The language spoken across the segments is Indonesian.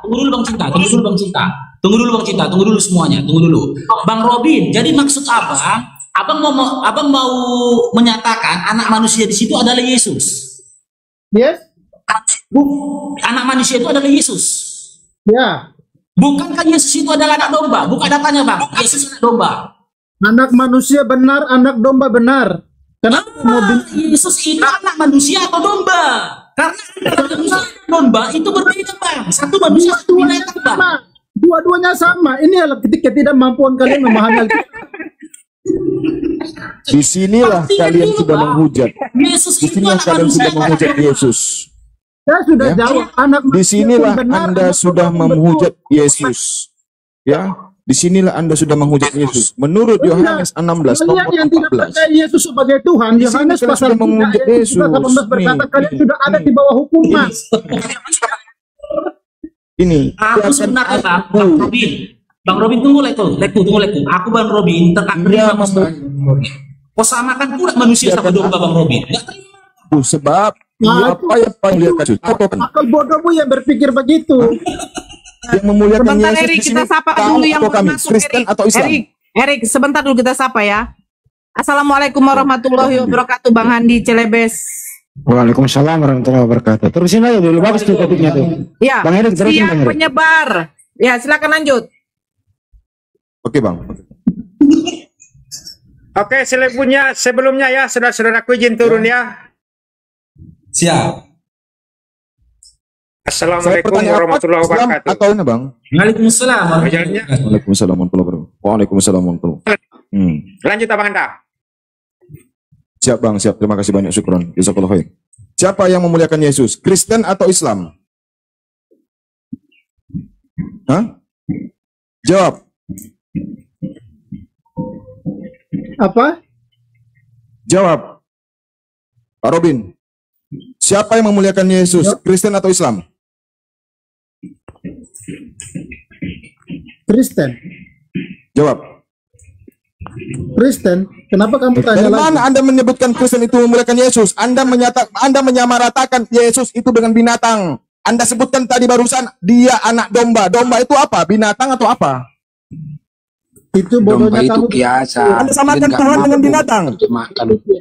Tunggu dulu Bang Cinta, tunggu dulu Bang Cinta. Tunggu dulu Bang Cinta, tunggu dulu semuanya, tunggu dulu. Bang Robin, jadi maksud Abang mau menyatakan anak manusia di situ adalah Yesus. Yes? Anak manusia itu adalah Yesus. Ya. Bukankah Yesus itu adalah anak domba? Buka datanya Bang. Yesus anak domba. Anak manusia benar, anak domba benar. Kenapa Yesus itu anak manusia atau domba? Karena anak manusia dan domba itu berbeda Bang. Satu manusia, satu binatang Bang. Dua-duanya sama. Ini adalah ketidakmampuan kalian memahami Alkitab. Disinilah kalian sudah menghujat. Disinilah kalian sudah menghujat Yesus. Saya sudah jawab. Anak disinilah Anda sudah menghujat Yesus. Ya, disinilah Anda sudah menghujat Yesus. Menurut Yohanes 16 Kalian yang tidak percaya Yesus sebagai Tuhan, Yohanes pasal 3 ayat 18 berkata kalian sudah ada di bawah hukuman. Ini aku sebenarnya Bang Robin. Bang Robin tunggu leku. Aku Bang Robin terkadang kau samakan pula manusia sama domba Bang Robin. Sebab apa yang lihat kasus? Akal bodohmu yang berpikir begitu. Yang memuliakan sebentar Yesus Erik, di sini, kita sapa dulu yang kami masuk, Kristen atau Islam? Erik, sebentar dulu kita sapa ya. Assalamualaikum warahmatullahi wabarakatuh, Bang Handi Celebes. Waalaikumsalam warahmatullahi wabarakatuh. Terusin aja dulu, bagus tuh topiknya tuh. Ya, Bang Erik, terusin Bang Erik. Penyebar. Ya, silakan lanjut. Oke Bang. Oke, sebelumnya ya, saudara-saudaraku izin turun ya. Siap. Assalamualaikum warahmatullahi wabarakatuh. Atau ini Bang? Waalaikumsalam. Waalaikumsalam warahmatullahi wabarakatuh. Waalaikumsalam warahmatullahi wabarakatuh. Lanjut Abang Anda. Siap Bang, siap. Terima kasih banyak, syukron. Jazakallahu khair. Siapa yang memuliakan Yesus? Kristen atau Islam? Hah? Jawab. Apa? Jawab. Pak Robin. Siapa yang memuliakan Yesus? Kristen atau Islam? Kristen. Jawab. Kristen. Kenapa kamu tanya Dari lagi? mana Anda menyebutkan Kristen itu memuliakan Yesus? Anda menyamaratakan Yesus itu dengan binatang. Anda sebutkan tadi barusan dia anak domba. Domba itu apa? Binatang atau apa? Itu bodohnya kamu. Biasa. Anda samakan Tuhan dengan binatang.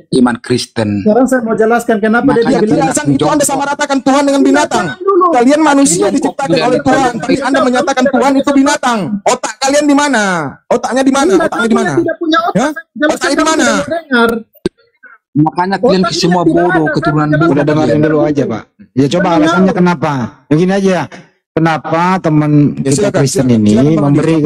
Iman Kristen. Sekarang saya mau jelaskan kenapa dia bilang itu Anda samaratakan Tuhan dengan binatang. Kalian manusia diciptakan oleh Tuhan, tapi Anda menyatakan Tuhan itu binatang. Otak kalian di mana? Otaknya di mana? Otaknya di mana? Tidak punya otak. Otaknya di mana? Makanya kalian semua bodoh, keturunan bodoh. Udah dengerin dulu aja Pak. Ya coba alasannya kenapa? Begini aja. Kenapa teman kita Kristen ini memberi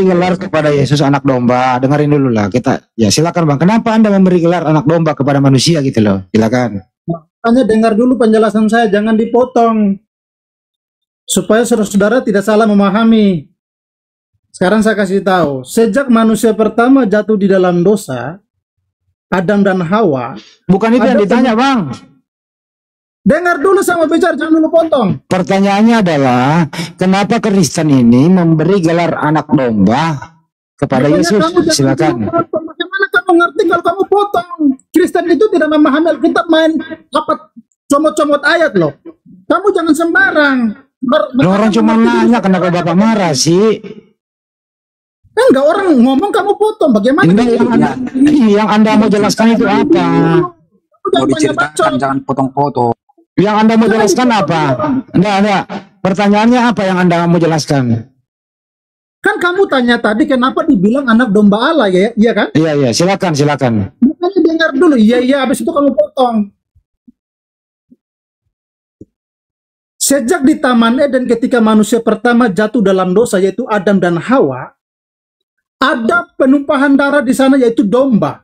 gelar kepada Yesus anak domba? Dengerin dulu lah kita. Ya silakan Bang. Kenapa Anda memberi gelar anak domba kepada manusia gitu loh? Silakan. Hanya dengar dulu penjelasan saya, jangan dipotong. Supaya saudara-saudara tidak salah memahami. Sekarang saya kasih tahu, sejak manusia pertama jatuh di dalam dosa, Adam dan Hawa. Bukan itu yang ditanya Bang. Dengar dulu sama bicara, jangan dulu potong. Pertanyaannya adalah, kenapa Kristen ini memberi gelar anak domba kepada Yesus? Silakan. Bagaimana kamu ngerti kalau kamu potong? Kristen itu tidak memahami Alkitab, main apa comot-comot ayat loh. Kamu jangan sembarang. Orang cuma nanya kenapa Bapak marah sih? Enggak, orang ngomong kamu potong. Bagaimana? Yang Anda mau jelaskan itu apa? Mau diceritakan, jangan potong-potong. Yang Anda mau jelaskan apa? Enggak. Pertanyaannya apa yang Anda mau jelaskan? Kan kamu tanya tadi kenapa dibilang anak domba Allah ya? Iya kan? Iya, silakan. Makanya dengar dulu. Iya, habis itu kamu potong. Sejak di Taman Eden ketika manusia pertama jatuh dalam dosa yaitu Adam dan Hawa, ada penumpahan darah di sana yaitu domba.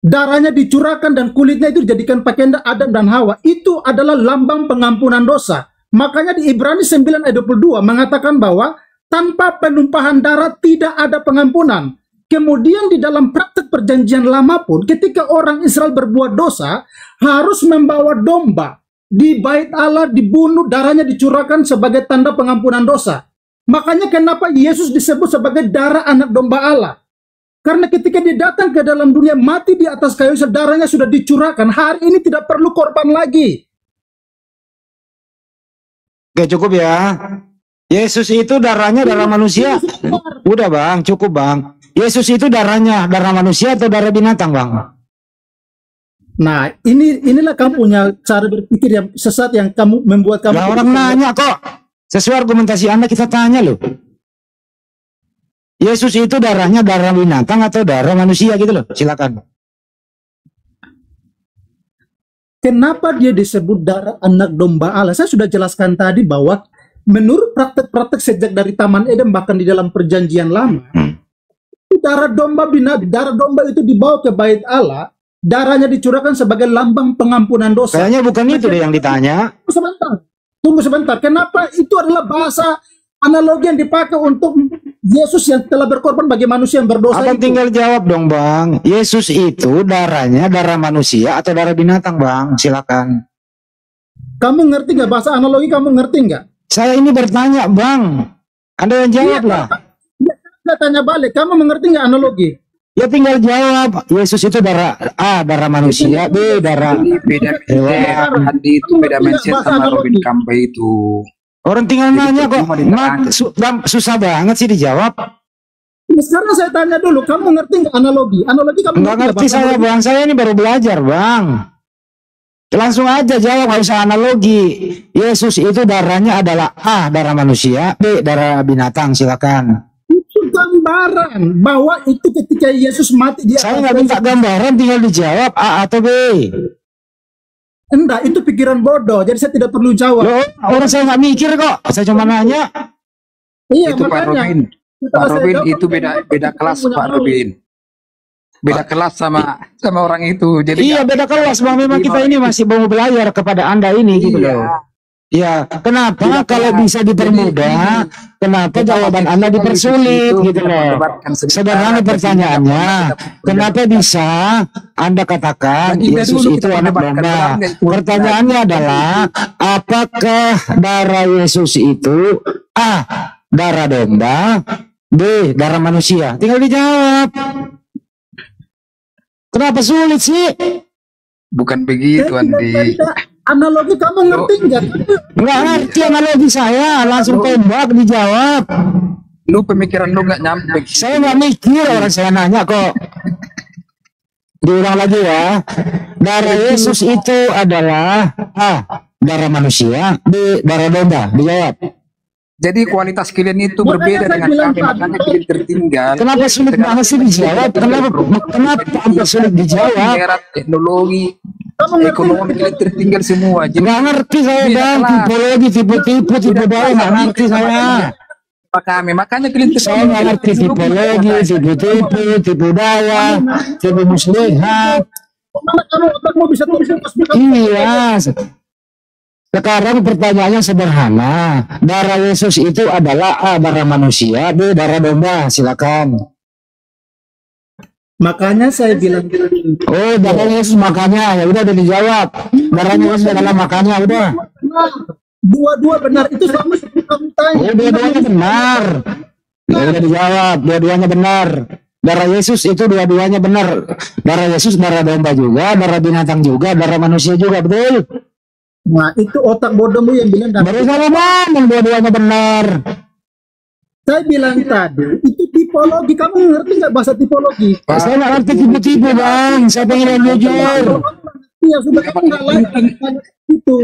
Darahnya dicurahkan dan kulitnya itu dijadikan pakaian Adam dan Hawa. Itu adalah lambang pengampunan dosa. Makanya di Ibrani 9 ayat 22 mengatakan bahwa tanpa penumpahan darah tidak ada pengampunan. Kemudian di dalam praktek perjanjian lama pun ketika orang Israel berbuat dosa harus membawa domba di bait Allah, dibunuh, darahnya dicurahkan sebagai tanda pengampunan dosa. Makanya kenapa Yesus disebut sebagai darah anak domba Allah. Karena ketika dia datang ke dalam dunia mati di atas kayu, darahnya sudah dicurahkan. Hari ini tidak perlu korban lagi. Oke, cukup ya. Yesus itu darahnya darah manusia. Udah bang, cukup bang. Yesus itu darahnya darah manusia atau darah binatang bang? Nah, inilah kamu punya cara berpikir yang sesat yang kamu membuat kamu. Lah orang nanya kok. Sesuai argumentasi Anda kita tanya loh. Yesus itu darahnya darah binatang atau darah manusia gitu loh. Silakan. Kenapa dia disebut darah anak domba Allah? Saya sudah jelaskan tadi bahwa menurut praktek-praktek sejak dari Taman Eden bahkan di dalam Perjanjian Lama, darah domba itu dibawa ke bait Allah, darahnya dicurahkan sebagai lambang pengampunan dosa. Kayaknya bukan itu deh yang ditanya. Tunggu sebentar. Kenapa itu adalah bahasa analogi yang dipakai untuk Yesus yang telah berkorban bagi manusia yang berdosa? Abang tinggal jawab dong bang. Yesus itu darahnya darah manusia atau darah binatang bang? Silakan. Kamu ngerti nggak bahasa analogi? Kamu ngerti nggak? Saya ini bertanya bang. Anda yang jawab lah. Saya tanya balik. Kamu mengerti nggak analogi? Ya tinggal jawab. Yesus itu darah A darah manusia, B darah Beda Andi itu beda mindset sama Robin Campbell itu. orang tinggal nanya kok. Susah banget sih dijawab. Sekarang saya tanya dulu, kamu ngerti nggak analogi? Analogi kamu Nggak ngerti saya bang. Saya ini baru belajar bang. Langsung aja jawab, nggak usah analogi. Yesus itu darahnya adalah A darah manusia, B darah binatang. Silakan. Itu gambaran bahwa itu ketika Yesus mati dia. Saya nggak minta gambaran, tinggal dijawab A atau B. Enggak, itu pikiran bodoh. Jadi saya tidak perlu jawab. Loh, orang saya nggak mikir kok. Saya cuma nanya. Iya, Itu Pak Robin. Pak Robin itu beda kelas Pak Robin. Beda kelas sama orang itu. Jadi Iya beda kelas bang. Memang kita ini masih mau belajar kepada Anda ini gitu loh. Ya, kenapa kalau bisa dipermudah, kenapa jawaban Anda dipersulit gitu loh. Sederhana pertanyaannya, kenapa bisa Anda katakan Yesus itu anak domba? Pertanyaannya adalah, apakah darah Yesus itu A, darah domba, B, darah manusia? Tinggal dijawab. Kenapa sulit sih? bukan begitu Andi. Analogi kamu ngerti nggak? Nggak ngerti analogi saya, langsung tembak dijawab. Lu pemikiran lu nggak nyampe. Saya nggak mikir, orang saya nanya kok. Diulang lagi ya. Darah Yesus itu adalah A, darah manusia, B, darah domba. Dijawab. Jadi kualitas kalian itu berbeda dengan kami, makanya kalian tertinggal. Kenapa sulit banget sih dijawab? Kenapa hampir sulit dijawab? Era teknologi, ekonomi kalian tertinggal semua. Jadi Nggak ngerti saya bang, tipologi, tipe-tipe, tipe daya nggak ngerti saya. kami, makanya kalian Saya nggak ngerti tipologi, tipe-tipe, tipe daya, tipe muslihat. Mana kamu otakmu bisa tulis? Iya. Sekarang pertanyaannya sederhana. Darah Yesus itu adalah A, darah manusia, B, darah domba. Silakan. Makanya saya bilang Oh, darah Yesus makanya. Ya udah dijawab. Darah Yesus adalah makanya. Udah. dua-dua benar itu sama seperti kamu tanya. Oh, dua-duanya benar. Ya udah dijawab. Dua-duanya benar. Darah Yesus itu dua-duanya benar. Darah Yesus darah domba juga, darah binatang juga, darah manusia juga. Betul. Nah, itu otak bodohmu yang bilang. Baru saya ngomong dua-duanya benar. Saya bilang tadi itu tipologi. Kamu ngerti nggak bahasa tipologi? Saya nggak ngerti tipe-tipe bang. Saya pengen yang jujur. Ya sudah, kamu nggak tanya itu.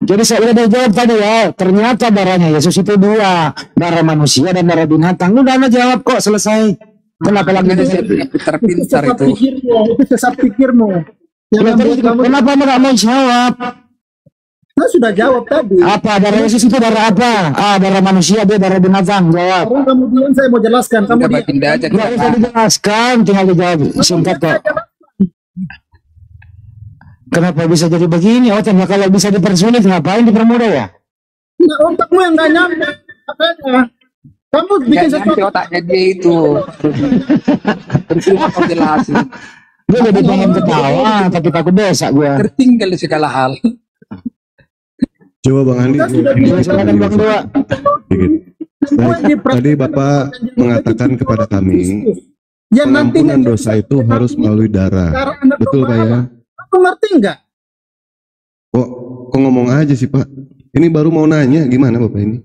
Jadi saya udah jawab tadi ya. Ternyata darahnya Yesus itu dua, darah manusia dan darah binatang. Udah Anda jawab kok, selesai. Kenapa lagi pintar itu? Itu sesat pikirmu. Kenapa Anda nggak mau jawab? Saya sudah jawab tadi. Apa darah Yesus itu darah apa? A, darah manusia, B, darah binatang. Jawab. Sekarang kemudian saya mau jelaskan. Kamu Udah pindah aja. Nggak usah dijelaskan, tinggal dijawab singkat kok. Kenapa bisa jadi begini? Oh, ternyata kalau bisa dipersulit, ngapain dipermudah ya? Nah, otakmu yang nggak nyampe. Makanya kamu bikin Nggak nyampe otaknya dia itu. Terus kau jelasin. Gue jadi pengen ketawa, tapi takut dosa gue. Tertinggal di segala hal. Coba Bang Andi. Silakan Bang Dua. Baik, tadi Bapak mengatakan kepada kami pengampunan dosa itu harus melalui darah. Betul Pak ya? Kamu ngerti nggak? Kok ngomong aja sih Pak? Ini baru mau nanya gimana Bapak ini?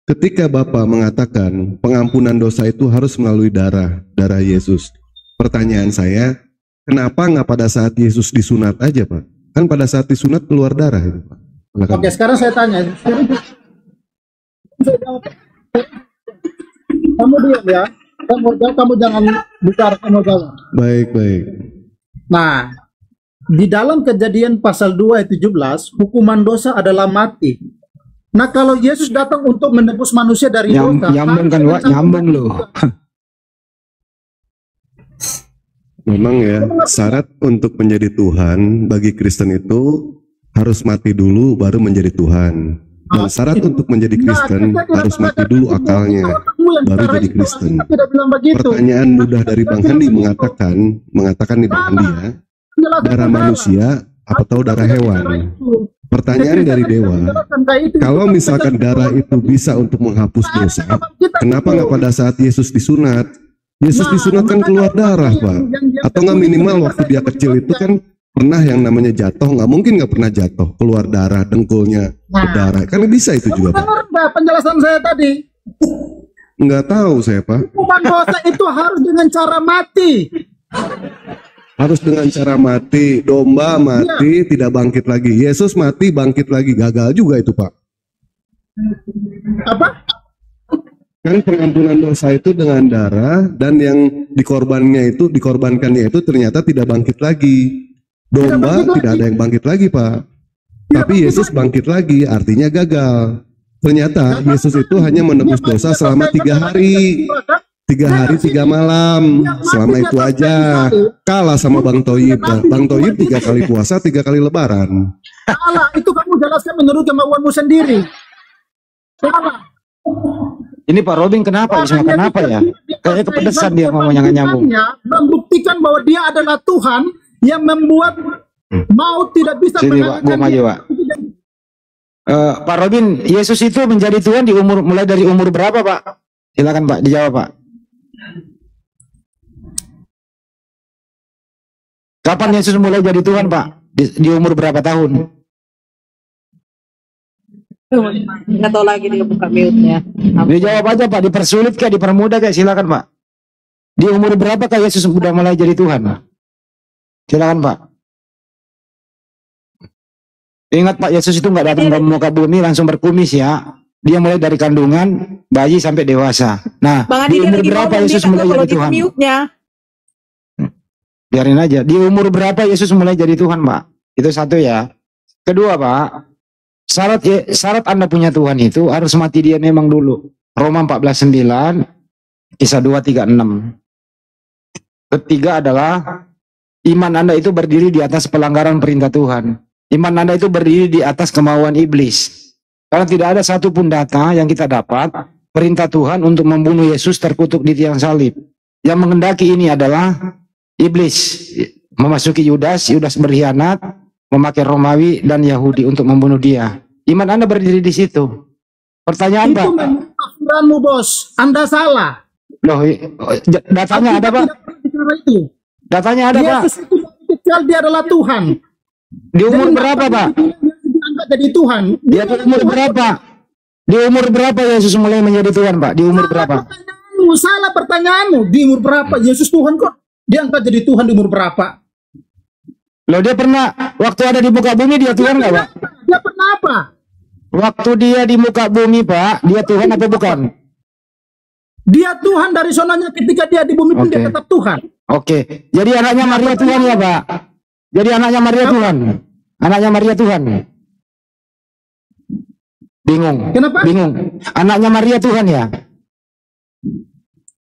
Ketika Bapak mengatakan pengampunan dosa itu harus melalui darah Yesus. Pertanyaan saya, kenapa nggak pada saat Yesus disunat aja Pak? Kan pada saat disunat keluar darah itu Pak. Oke, sekarang saya tanya. Kamu diam ya. Kamu jangan bicara, kamu jawab. Baik. Nah, di dalam Kejadian pasal 2 ayat 17, hukuman dosa adalah mati. Nah, kalau Yesus datang untuk menebus manusia dari dosa, nyambung kan, Wak? Nyambung loh. Memang ya, syarat untuk menjadi Tuhan bagi Kristen itu harus mati dulu baru menjadi Tuhan. Dan syarat untuk menjadi Kristen harus mati dulu akalnya baru jadi Kristen. Pertanyaan mudah dari Bang Handi mengatakan nih Bang Handi ya, darah manusia atau darah hewan? Pertanyaan dari Dewa, kalau misalkan darah itu bisa untuk menghapus dosa, kenapa nggak pada saat Yesus disunat? Yesus disunat kan keluar darah Pak, atau nggak minimal waktu dia kecil itu kan pernah yang namanya jatuh, nggak mungkin nggak pernah jatuh, keluar darah, dengkulnya berdarah, kan bisa itu juga Pak. Penjelasan saya tadi. Nggak tahu saya Pak. Hukuman dosa itu harus dengan cara mati. Harus dengan cara mati, domba mati tidak bangkit lagi. Yesus mati bangkit lagi, gagal juga itu Pak. Apa? Kan pengampunan dosa itu dengan darah dan yang dikorbankannya itu ternyata tidak bangkit lagi. Domba tidak ada yang bangkit lagi Pak. Tapi Yesus bangkit lagi, artinya gagal. Ternyata Yesus itu hanya menebus dosa selama 3 hari. 3 hari 3 malam, selama itu aja. Kalah sama Bang Toyib. Bang Toyib 3 kali puasa, 3 kali lebaran. Salah, itu kamu jelaskan menurut kemauanmu sendiri. Salah. Ini Pak Robin kenapa? Kenapa ya? Kayaknya kepedesan dia ngomongnya nggak nyambung. Membuktikan bahwa dia adalah Tuhan yang membuat maut tidak bisa mengalahkan. Sini Pak, gua maju Pak. Pak Robin, Yesus itu menjadi Tuhan mulai dari umur berapa Pak? Silakan Pak, dijawab Pak. Kapan Yesus mulai jadi Tuhan Pak? Di umur berapa tahun? Nggak tahu lagi, dia buka mute-nya. Dijawab aja Pak, dipersulit kayak dipermudah kayak, silakan Pak. Di umur berapa kayak Yesus sudah mulai jadi Tuhan Pak? Silakan Pak. Ingat Pak, Yesus itu nggak datang ke muka bumi langsung berkumis ya. Dia mulai dari kandungan, bayi sampai dewasa. Nah, di umur berapa Yesus mulai jadi Tuhan? Biarin aja. Di umur berapa Yesus mulai jadi Tuhan, Pak? Itu satu ya. Kedua, Pak, syarat Anda punya Tuhan itu harus mati dia memang dulu. Roma 14:9, Kisah 2:36. Ketiga adalah iman Anda itu berdiri di atas pelanggaran perintah Tuhan. Iman Anda itu berdiri di atas kemauan iblis. Karena tidak ada satupun data yang kita dapat perintah Tuhan untuk membunuh Yesus terkutuk di tiang salib. Yang mengendaki ini adalah iblis. Memasuki Yudas berkhianat, memakai Romawi dan Yahudi untuk membunuh dia. Iman Anda berdiri di situ. Pertanyaan Pak. Itu menafsirkanmu bos, Anda salah. Loh, datanya ada Pak? Datanya ada Pak? Yesus itu kecil, dia adalah Tuhan. Di umur berapa Pak? Jadi Tuhan. Dia di umur berapa? Di umur berapa Yesus mulai menjadi Tuhan Pak? Di umur berapa? Salah pertanyaanmu. Di umur berapa Yesus Tuhan kok? Dia angkat jadi Tuhan di umur berapa? Loh, dia pernah waktu ada di muka bumi dia Tuhan nggak Pak? Dia pernah apa? Waktu dia di muka bumi Pak, dia Tuhan atau bukan? Dia Tuhan dari sonanya, ketika dia di bumi pun dia tetap Tuhan. Oke. Jadi anaknya Maria Tuhan ya Pak? Jadi anaknya Maria Tuhan? Anaknya Maria Tuhan? Bingung. Kenapa? Bingung. Anaknya Maria Tuhan ya?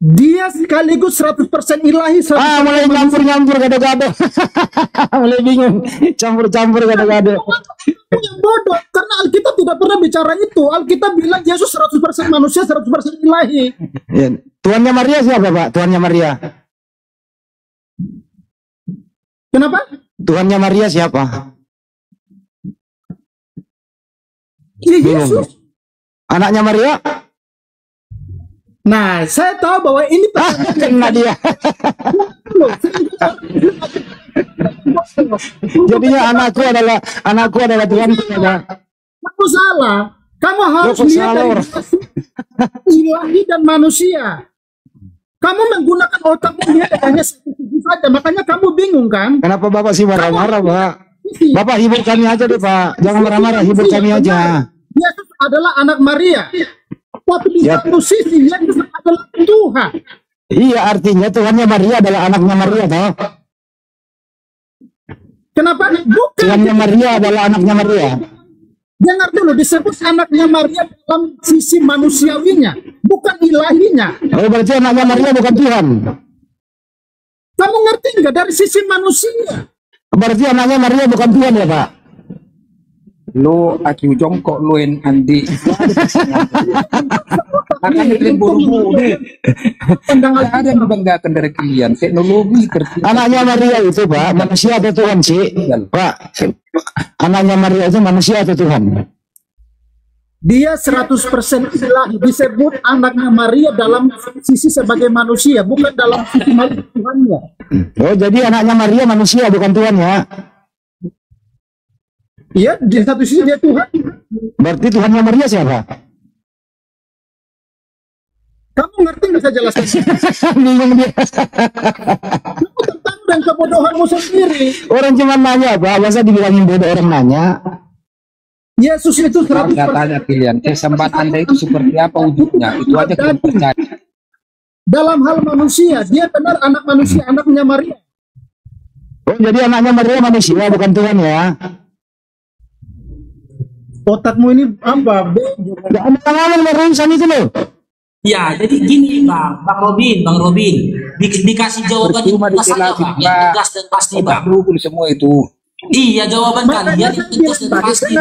Dia sekaligus 100% ilahi. 100% mulai nyampur-nyampur gado-gado. Mulai bingung. Campur-campur gado-gado. Yang bodoh. Karena Alkitab tidak pernah bicara itu. Alkitab bilang Yesus 100% manusia, 100% ilahi. Ya. Tuannya Maria siapa Pak? Tuannya Maria. Kenapa? Tuannya Maria siapa? Ya, Yesus. Anaknya Maria? Nah, saya tahu bahwa ini kena dia. Jadinya anakku adalah Tuhanku. Kamu salah. Kamu harus lihat dari ilahi dan manusia. Kamu menggunakan otakmu lihat hanya satu sisi saja. Makanya kamu bingung kan? Kenapa Bapak sih marah-marah, Pak? Bapak hibur kami aja deh, Pak. Jangan marah-marah, hibur kami aja. Yesus adalah anak Maria. Tapi di satu sisi Yesus adalah Tuhan. Iya, artinya Tuhannya Maria adalah anaknya Maria, toh? Kenapa? Bukan. Tuhannya Maria adalah anaknya Maria. Dengar dulu, disebut anaknya Maria dalam sisi manusiawinya, bukan ilahinya. Oh, berarti anaknya Maria bukan Tuhan. Kamu ngerti nggak dari sisi manusia? Berarti anaknya Maria bukan Tuhan ya, Pak? Lo aki jongkok lo en andi. Akan buru-buru. Tidak ada yang membanggakan dari kalian. Teknologi anaknya Maria itu, Pak, manusia atau Tuhan sih? Pak, anaknya Maria itu manusia atau Tuhan? Dia 100% ilahi. Disebut anaknya Maria dalam sisi sebagai manusia, bukan dalam sisi Tuhannya. Oh, jadi anaknya Maria manusia, bukan Tuhan ya? Iya, di satu sisi dia Tuhan. Berarti Tuhannya Maria siapa? Kamu ngerti nggak saya jelaskan? Bingung dia. Kamu tentang dan kebodohanmu sendiri. Orang cuma nanya, Pak. Masa dibilangin bodoh orang nanya? Yesus itu 100%. tanya pilihan. Kesembahan Anda itu seperti apa wujudnya? Itu aja kita percaya. Dalam hal manusia, dia benar anak manusia, anaknya Maria. Oh, jadi anaknya Maria manusia, bukan Tuhan ya? Otakmu ini apa? Ngomong urusan itu loh. Ya, jadi gini Bang Robin, dikasih jawaban yang tegas dan pasti Bang. Dulu semua itu. Iya, jawaban kalian yang tegas dan pasti.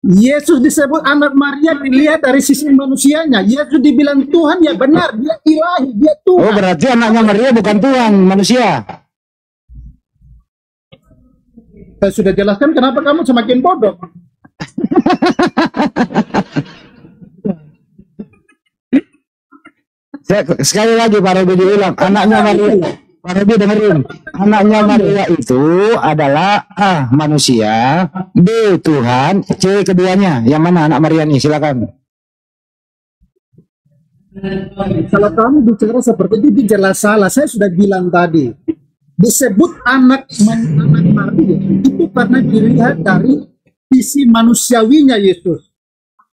Yesus disebut anak Maria dilihat dari sisi manusianya. Yesus dibilang Tuhan, ya benar, dia ilahi, dia Tuhan. Oh, berarti anaknya Maria bukan Tuhan, manusia. Saya sudah jelaskan kenapa kamu semakin bodoh. Sekali lagi Pak Robi diulang, anaknya Maria. Pak Robi dengerin, anaknya Maria itu adalah A, manusia, B, Tuhan, C, keduanya. Yang mana anak Maria nih? Silakan. Kalau kamu bicara seperti itu jelas salah. Saya sudah bilang tadi, disebut anak Maria itu karena dilihat dari sisi manusiawinya Yesus.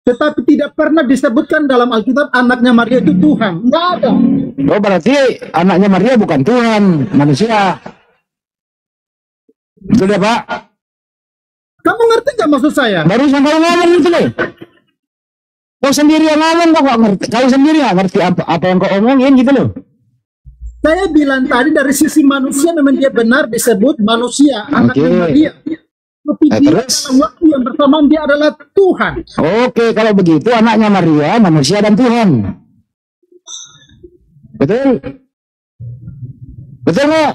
Tetapi tidak pernah disebutkan dalam Alkitab anaknya Maria itu Tuhan. Enggak ada. Oh, berarti anaknya Maria bukan Tuhan, manusia. Betul ya, Pak? Kamu ngerti nggak maksud saya? Barusan kau ngomong itu loh. Kau sendiri yang ngomong, kau nggak ngerti. Kau sendiri nggak ngerti apa yang kau omongin gitu loh. Saya bilang tadi dari sisi manusia memang dia benar disebut manusia, anaknya Maria. Tapi dia dalam waktu yang bersamaan dia adalah Tuhan. Oke, kalau begitu anaknya Maria manusia dan Tuhan. Betul? Betul nggak?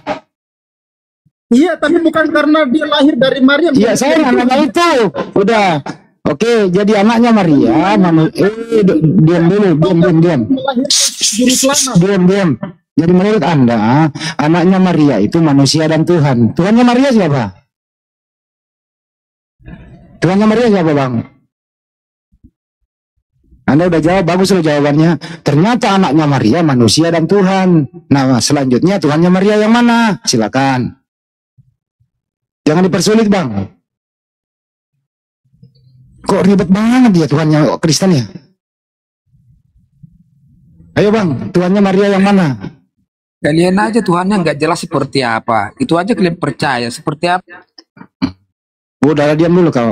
Iya, tapi bukan karena dia lahir dari Maria. Iya, saya nanya itu. Udah. Oke, jadi anaknya Maria, diam dulu, diam. Jadi menurut Anda, anaknya Maria itu manusia dan Tuhan. Tuhannya Maria siapa? Tuhannya Maria siapa, Bang? Anda udah jawab, bagus loh jawabannya. Ternyata anaknya Maria manusia dan Tuhan. Nah, selanjutnya Tuhannya Maria yang mana? Silakan. Jangan dipersulit, Bang. Kok ribet banget dia Tuhannya Kristen ya? Ayo Bang, Tuhannya Maria yang mana? Kalian aja Tuhannya nggak jelas seperti apa. Itu aja kalian percaya seperti apa. Udah diam dulu kau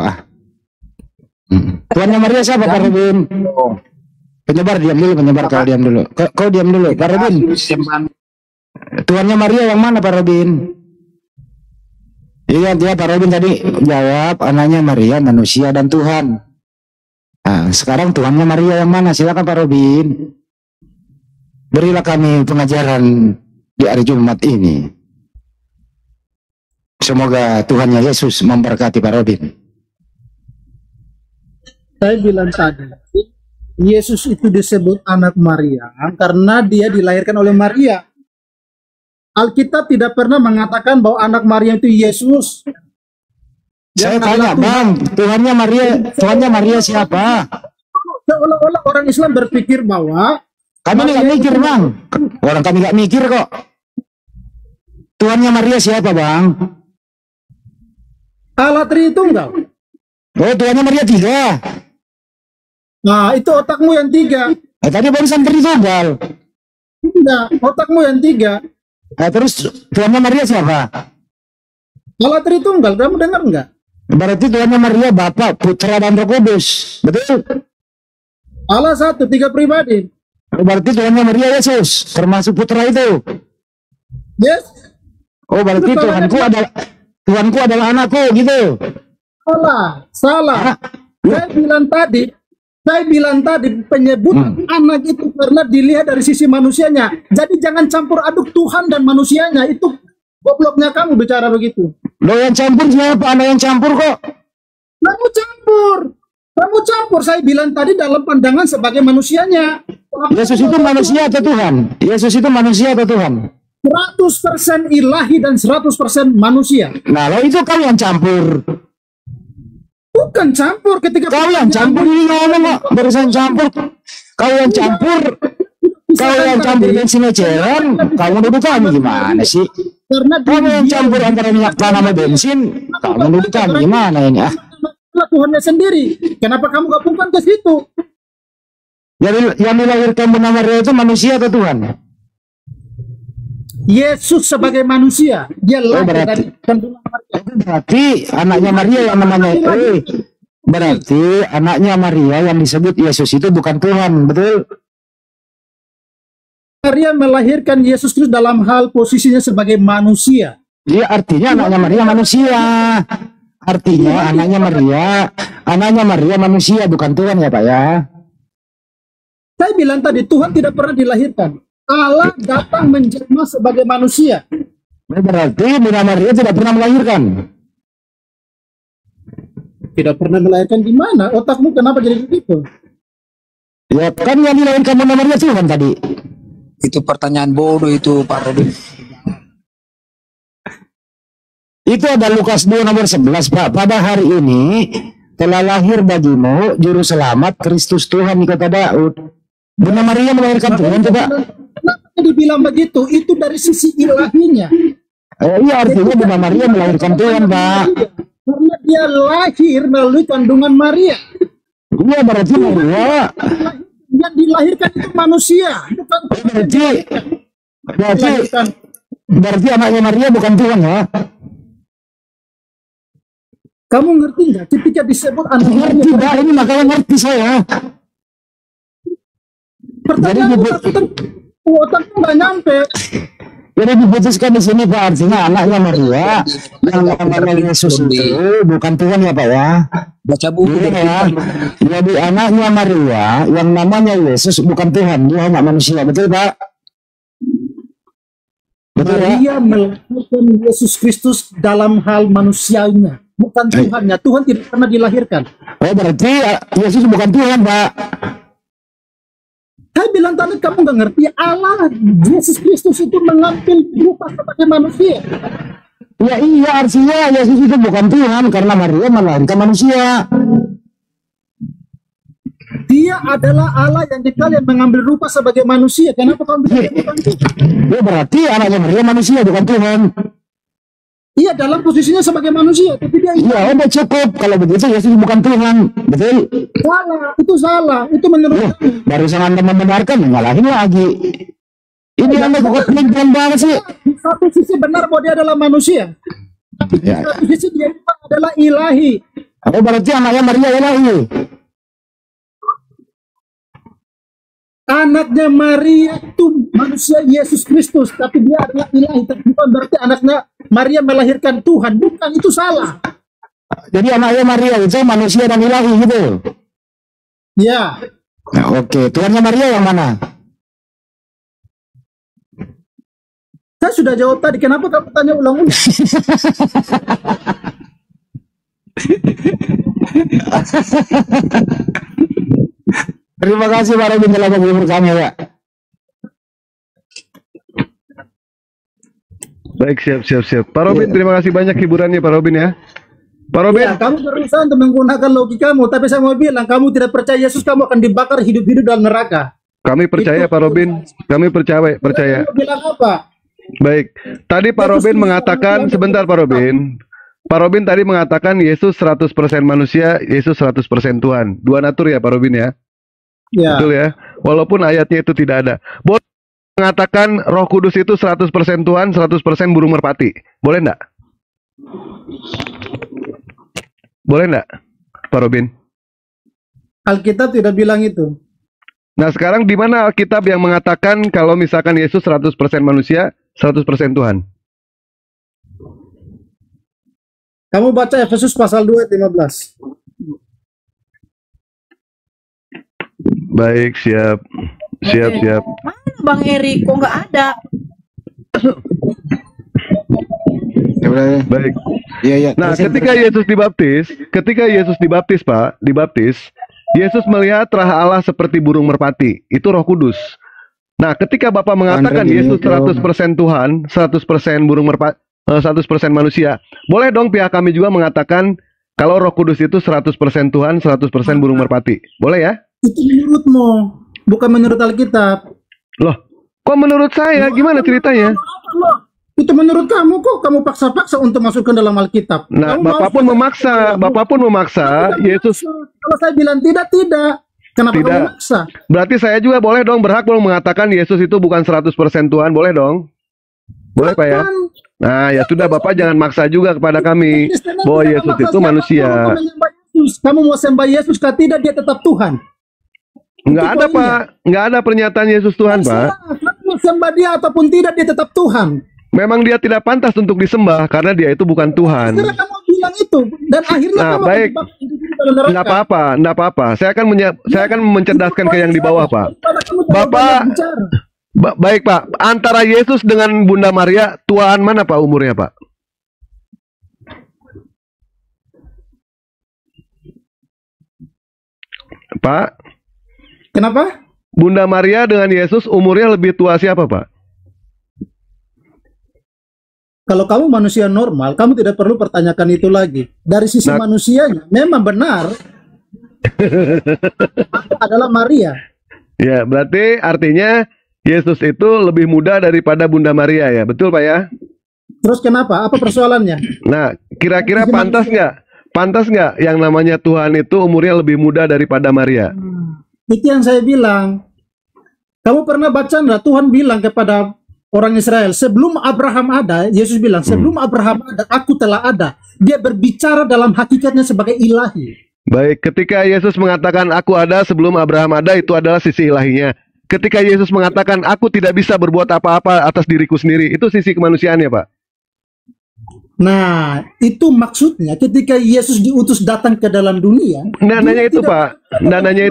Tuhannya Maria siapa Pak Robin? Penyebar diam dulu, penyebar kau diam dulu. Kau diam dulu, Pak Robin. Tuhannya Maria yang mana Pak Robin? Iya dia Pak Robin tadi jawab anaknya Maria manusia dan Tuhan. Nah, sekarang Tuhannya Maria yang mana? Silakan Pak Robin. Berilah kami pengajaran di hari Jumat ini. Semoga Tuhannya Yesus memberkati Pak Robin. Saya bilang tadi, Yesus itu disebut anak Maria karena dia dilahirkan oleh Maria. Alkitab tidak pernah mengatakan bahwa anak Maria itu Yesus. Saya tanya, Bang, Tuhannya Maria siapa? Seolah-olah orang Islam berpikir bahwa kami nggak mikir, Bang. Orang kami nggak mikir kok. Tuhannya Maria siapa, Bang? Allah Tritunggal. Oh, Tuhannya Maria 3. Nah, itu otakmu yang 3. Tadi barusan Tritunggal. Tidak, otakmu yang 3. Terus Tuhannya Maria siapa? Allah Tritunggal, kamu dengar nggak? Berarti Tuhannya Maria Bapa, Putra, dan Roh Kudus. Betul? Allah satu, 3 pribadi. Berarti Tuhannya Maria Yesus, termasuk Putra itu. Yes. Oh, berarti Tuhanku adalah anakku, gitu. Salah. Saya bilang tadi penyebutan anak itu karena dilihat dari sisi manusianya. Jadi jangan campur aduk Tuhan dan manusianya. Itu gobloknya kamu bicara begitu. Lo yang campur siapa? Anak yang campur kok. Kamu campur. Saya bilang tadi dalam pandangan sebagai manusianya. Yesus itu manusia atau Tuhan? Yesus itu manusia atau Tuhan? 100% ilahi dan 100% manusia. Nah, lo itu kau yang campur. Bukan campur ketika kau yang campur ini ngomong kok. Barusan campur. Kau yang campur. Kau yang campur bensin eceran. Kau nuduh kami gimana sih? Karena kamu yang campur antara minyak tanah sama bensin. Kamu nuduh kami gimana ini? Tuhannya sendiri. Kenapa kamu gabungkan ke situ? Yang dilahirkan Bunda Maria itu manusia atau Tuhan? Yesus sebagai manusia, dia lahir dari kandungan Maria. Berarti anaknya Maria yang namanya berarti anaknya Maria yang disebut Yesus itu bukan Tuhan, betul? Maria melahirkan Yesus Kristus dalam hal posisinya sebagai manusia. Iya, artinya anaknya Maria manusia. Artinya anaknya Maria manusia, bukan Tuhan ya Pak ya? Saya bilang tadi Tuhan tidak pernah dilahirkan. Allah datang menjelma sebagai manusia. Berarti Bunda Maria tidak pernah melahirkan. Tidak pernah melahirkan di mana? Otakmu kenapa jadi begitu? Ya kan yang dilahirkan Bunda Maria Tuhan tadi. Itu pertanyaan bodoh itu Pak Robin. Itu ada Lukas 2 nomor 11 Pak. Pada hari ini telah lahir bagimu juru selamat Kristus Tuhan kata Daud. Bunda Maria melahirkan Tuhan coba. Kenapa dibilang begitu? Itu dari sisi ilahinya. Iya, artinya Bunda Maria melahirkan Tuhan, Pak. Karena dia lahir melalui kandungan Maria. Iya, berarti Maria yang dilahirkan itu manusia, bukan berarti anaknya Maria bukan Tuhan ya? Kamu ngerti nggak? Ketika disebut anak Maria, tidak, ini makanya ngerti saya. Pertanyaan otakku nggak nyampe. Jadi diputuskan di sini Pak, artinya anaknya Maria yang namanya Yesus itu bukan Tuhan ya Pak ya. Baca buku ya. Jadi anaknya Maria yang namanya Yesus bukan Tuhan, dia hanya manusia, betul Pak? Betul Maria ya? melahirkan Yesus Kristus dalam hal manusianya, bukan Tuhannya. Tuhan tidak pernah dilahirkan. Oh berarti Yesus bukan Tuhan Pak. Saya bilang tadi kamu nggak ngerti, Allah Yesus Kristus itu mengambil rupa sebagai manusia. Ya iya, artinya Yesus itu bukan Tuhan karena Maria melahirkan manusia. Dia adalah Allah yang dikalian mengambil rupa sebagai manusia. Kenapa kamu bilang bukan Tuhan? Ya berarti anaknya Maria manusia bukan Tuhan. Iya, dalam posisinya sebagai manusia, tapi dia iya, udah cukup. Kalau begitu Yesus bukan Tuhan, betul? Salah, itu menurut barusan Anda membenarkan, nyalahin lagi. Ini Anda kok pelan banget sih. Di satu sisi benar bahwa dia adalah manusia, tapi di satu sisi dia adalah ilahi. Oh, berarti anaknya Maria ilahi. Anaknya Maria itu manusia Yesus Kristus, tapi dia adalah ilahi. Bukan berarti anaknya Maria melahirkan Tuhan, bukan, itu salah. Jadi anaknya Maria itu manusia dan ilahi gitu. Ya. Nah, oke, Tuhannya Maria yang mana? Saya sudah jawab tadi, kenapa kamu tanya ulang-ulang? Terima kasih Pak Robin telah menghibur kami ya. Baik, siap. Pak Robin, terima kasih banyak hiburannya Pak Robin ya. Pak Robin. Ya, kamu berusaha untuk menggunakan logikamu, tapi saya mau bilang, kamu tidak percaya Yesus, kamu akan dibakar hidup-hidup dalam neraka. Kami percaya Pak Robin, kami percaya. Kamu bilang apa? Baik, tadi Pak Robin mengatakan, sebentar Pak Robin. Pak Robin tadi mengatakan Yesus 100% manusia, Yesus 100% Tuhan. Dua natur ya Pak Robin ya? Ya. Betul ya? Walaupun ayatnya itu tidak ada. Boleh mengatakan Roh Kudus itu 100% Tuhan, 100% burung merpati. Boleh enggak? Boleh enggak, Pak Robin? Alkitab tidak bilang itu. Nah, sekarang di mana Alkitab yang mengatakan kalau misalkan Yesus 100% manusia, 100% Tuhan? Kamu baca Efesus pasal 2 ayat 15. Baik, siap. Mana Bang Eri? Kok nggak ada? Baik. Iya. Nah, ketika Yesus dibaptis, Pak, Yesus melihat Roh Allah seperti burung merpati. Itu Roh Kudus. Nah, ketika Bapak mengatakan Yesus 100% Tuhan, 100% burung merpati, 100% manusia, boleh dong pihak kami juga mengatakan kalau Roh Kudus itu 100% Tuhan, 100% burung merpati. Boleh ya? Itu menurutmu, bukan menurut Alkitab. Loh, kok menurut saya? Gimana ceritanya? Itu menurut kamu, kok kamu paksa-paksa untuk masukkan dalam Alkitab. Nah, Bapak pun memaksa Yesus. Kalau saya bilang tidak. Kenapa kamu memaksa? Berarti saya juga boleh dong, berhak dong mengatakan Yesus itu bukan 100% Tuhan, boleh dong? Boleh Pak ya? Nah, ya sudah, Bapak jangan maksa juga kepada kami bahwa Yesus itu manusia. Kamu mau sembah Yesus, kah tidak, dia tetap Tuhan. Enggak ada, Pak. Enggak ada pernyataan Yesus Tuhan, Pak. Mau sembah dia ataupun tidak, dia tetap Tuhan. Memang dia tidak pantas untuk disembah karena dia itu bukan Tuhan. Karena kamu bilang itu, dan akhirnya kamu baik. Enggak apa-apa. Saya akan mencerdaskan ke yang di bawah, Pak. Bapak, baik Pak, antara Yesus dengan Bunda Maria, tuaan mana Pak umurnya Pak? Pak? Kenapa? Bunda Maria dengan Yesus umurnya lebih tua siapa Pak? Kalau kamu manusia normal, kamu tidak perlu pertanyakan itu lagi. Dari sisi manusianya, memang benar adalah Maria. Ya, berarti artinya Yesus itu lebih muda daripada Bunda Maria ya, betul Pak ya? Terus kenapa? Apa persoalannya? Nah, kira-kira pantas nggak? Pantas nggak yang namanya Tuhan itu umurnya lebih muda daripada Maria? Itu yang saya bilang. Kamu pernah baca nggak? Tuhan bilang kepada orang Israel, sebelum Abraham ada, Yesus bilang, sebelum Abraham ada, aku telah ada. Dia berbicara dalam hakikatnya sebagai ilahi. Baik, ketika Yesus mengatakan aku ada sebelum Abraham ada, itu adalah sisi ilahinya. Ketika Yesus mengatakan aku tidak bisa berbuat apa-apa atas diriku sendiri, itu sisi kemanusiaannya, Pak. Nah, itu maksudnya ketika Yesus diutus datang ke dalam dunia. Dananya itu, Pak. Dananya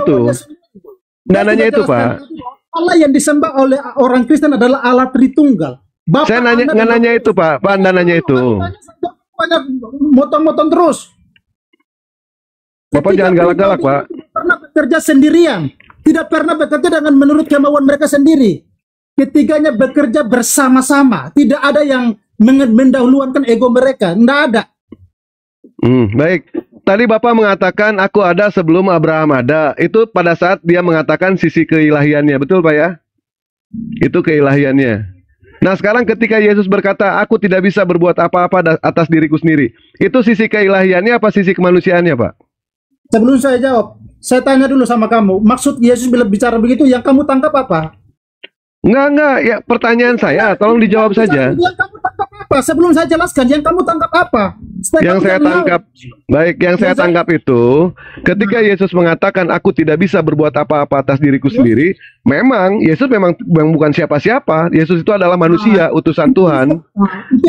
itu, Pak. Allah yang disembah oleh orang Kristen adalah Allah Tritunggal. Bapak saya nggak nanya itu, Pak. Pak, Anda nanya itu. Banyak motong-motong terus. Bapak jangan galak-galak, Pak. Tidak pernah bekerja sendirian. Tidak pernah bekerja dengan menurut kemauan mereka sendiri. Ketiganya bekerja bersama-sama. Tidak ada yang mendahulukan ego mereka. Tidak ada. Baik. Tadi Bapak mengatakan aku ada sebelum Abraham ada. Itu pada saat dia mengatakan sisi keilahiannya. Betul Pak ya? Itu keilahiannya. Nah sekarang ketika Yesus berkata aku tidak bisa berbuat apa-apa atas diriku sendiri. Itu sisi keilahiannya apa sisi kemanusiaannya Pak? Sebelum saya jawab, saya tanya dulu sama kamu. Maksud Yesus bila bicara begitu yang kamu tangkap apa? Enggak. Ya pertanyaan saya, tolong dijawab saja. Yang kamu tangkap apa? Sebelum saya jelaskan, yang kamu tangkap apa? Yang saya tangkap, yang saya tangkap itu, ketika Yesus mengatakan aku tidak bisa berbuat apa-apa atas diriku sendiri, memang Yesus memang bukan siapa-siapa. Yesus itu adalah manusia, utusan Tuhan,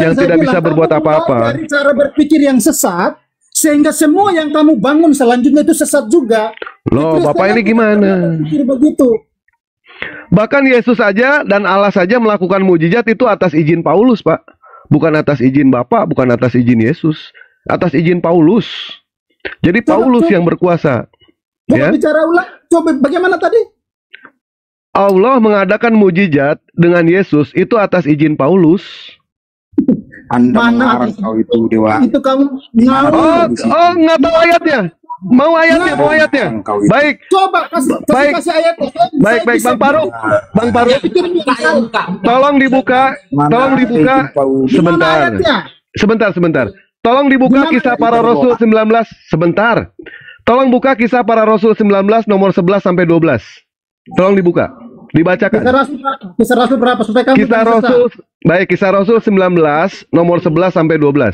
yang tidak bisa berbuat apa-apa. Dari cara berpikir yang sesat, sehingga semua yang kamu bangun selanjutnya itu sesat juga. Loh, Bapak ini gimana? Begitu. Bahkan Yesus saja dan Allah saja melakukan mujizat itu atas izin Paulus, Pak. Bukan atas izin Bapak, bukan atas izin Yesus. Atas izin Paulus. Jadi Paulus yang berkuasa. Coba Ya. bicara ulang. Coba bagaimana tadi? Allah mengadakan mujizat dengan Yesus itu atas izin Paulus. Anda Mana mengarang kau itu dewa. itu kamu ngawur. Oh, nggak tahu ayatnya. Mau ayatnya, mau ayatnya. Kau itu. Baik, Coba Baik. kasih ayat. baik, Bang Faruk. Bang Faruk, tolong dibuka, sebentar. Sebentar. Tolong dibuka Gimana kisah itu? para Rasul 19 sebentar. Tolong buka kisah para Rasul 19 nomor 11 sampai 12. Tolong dibuka. Dibacakan. Kisah Rasul berapa supaya kamu Kisah bisa. Rasul, baik, Kisah Rasul 19 nomor 11 sampai 12.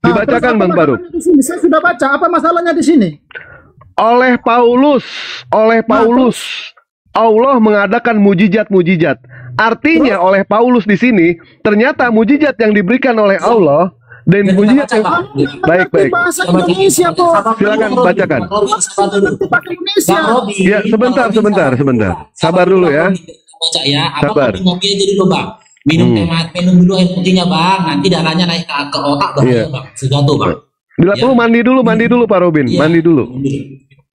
Dibacakan, Bang Faruk. Di sini saya sudah baca. Apa masalahnya di sini? Oleh Paulus, Allah mengadakan mujizat-mujizat. Artinya oleh Paulus di sini ternyata mujizat yang diberikan oleh Allah dan mujizat yang baik. Bahasa Indonesia kok. Silakan bacakan. Bahasa Indonesia. Ya, sebentar. Sabar dulu ya. Baca ya. Sabar. Abang ngopi aja dulu bang. Minum dulu air putihnya bang. Nanti darahnya naik ke otak bang. Iya. Bang. Segato bang. Bila perlu mandi dulu Pak Robin. Iya. Mandi dulu.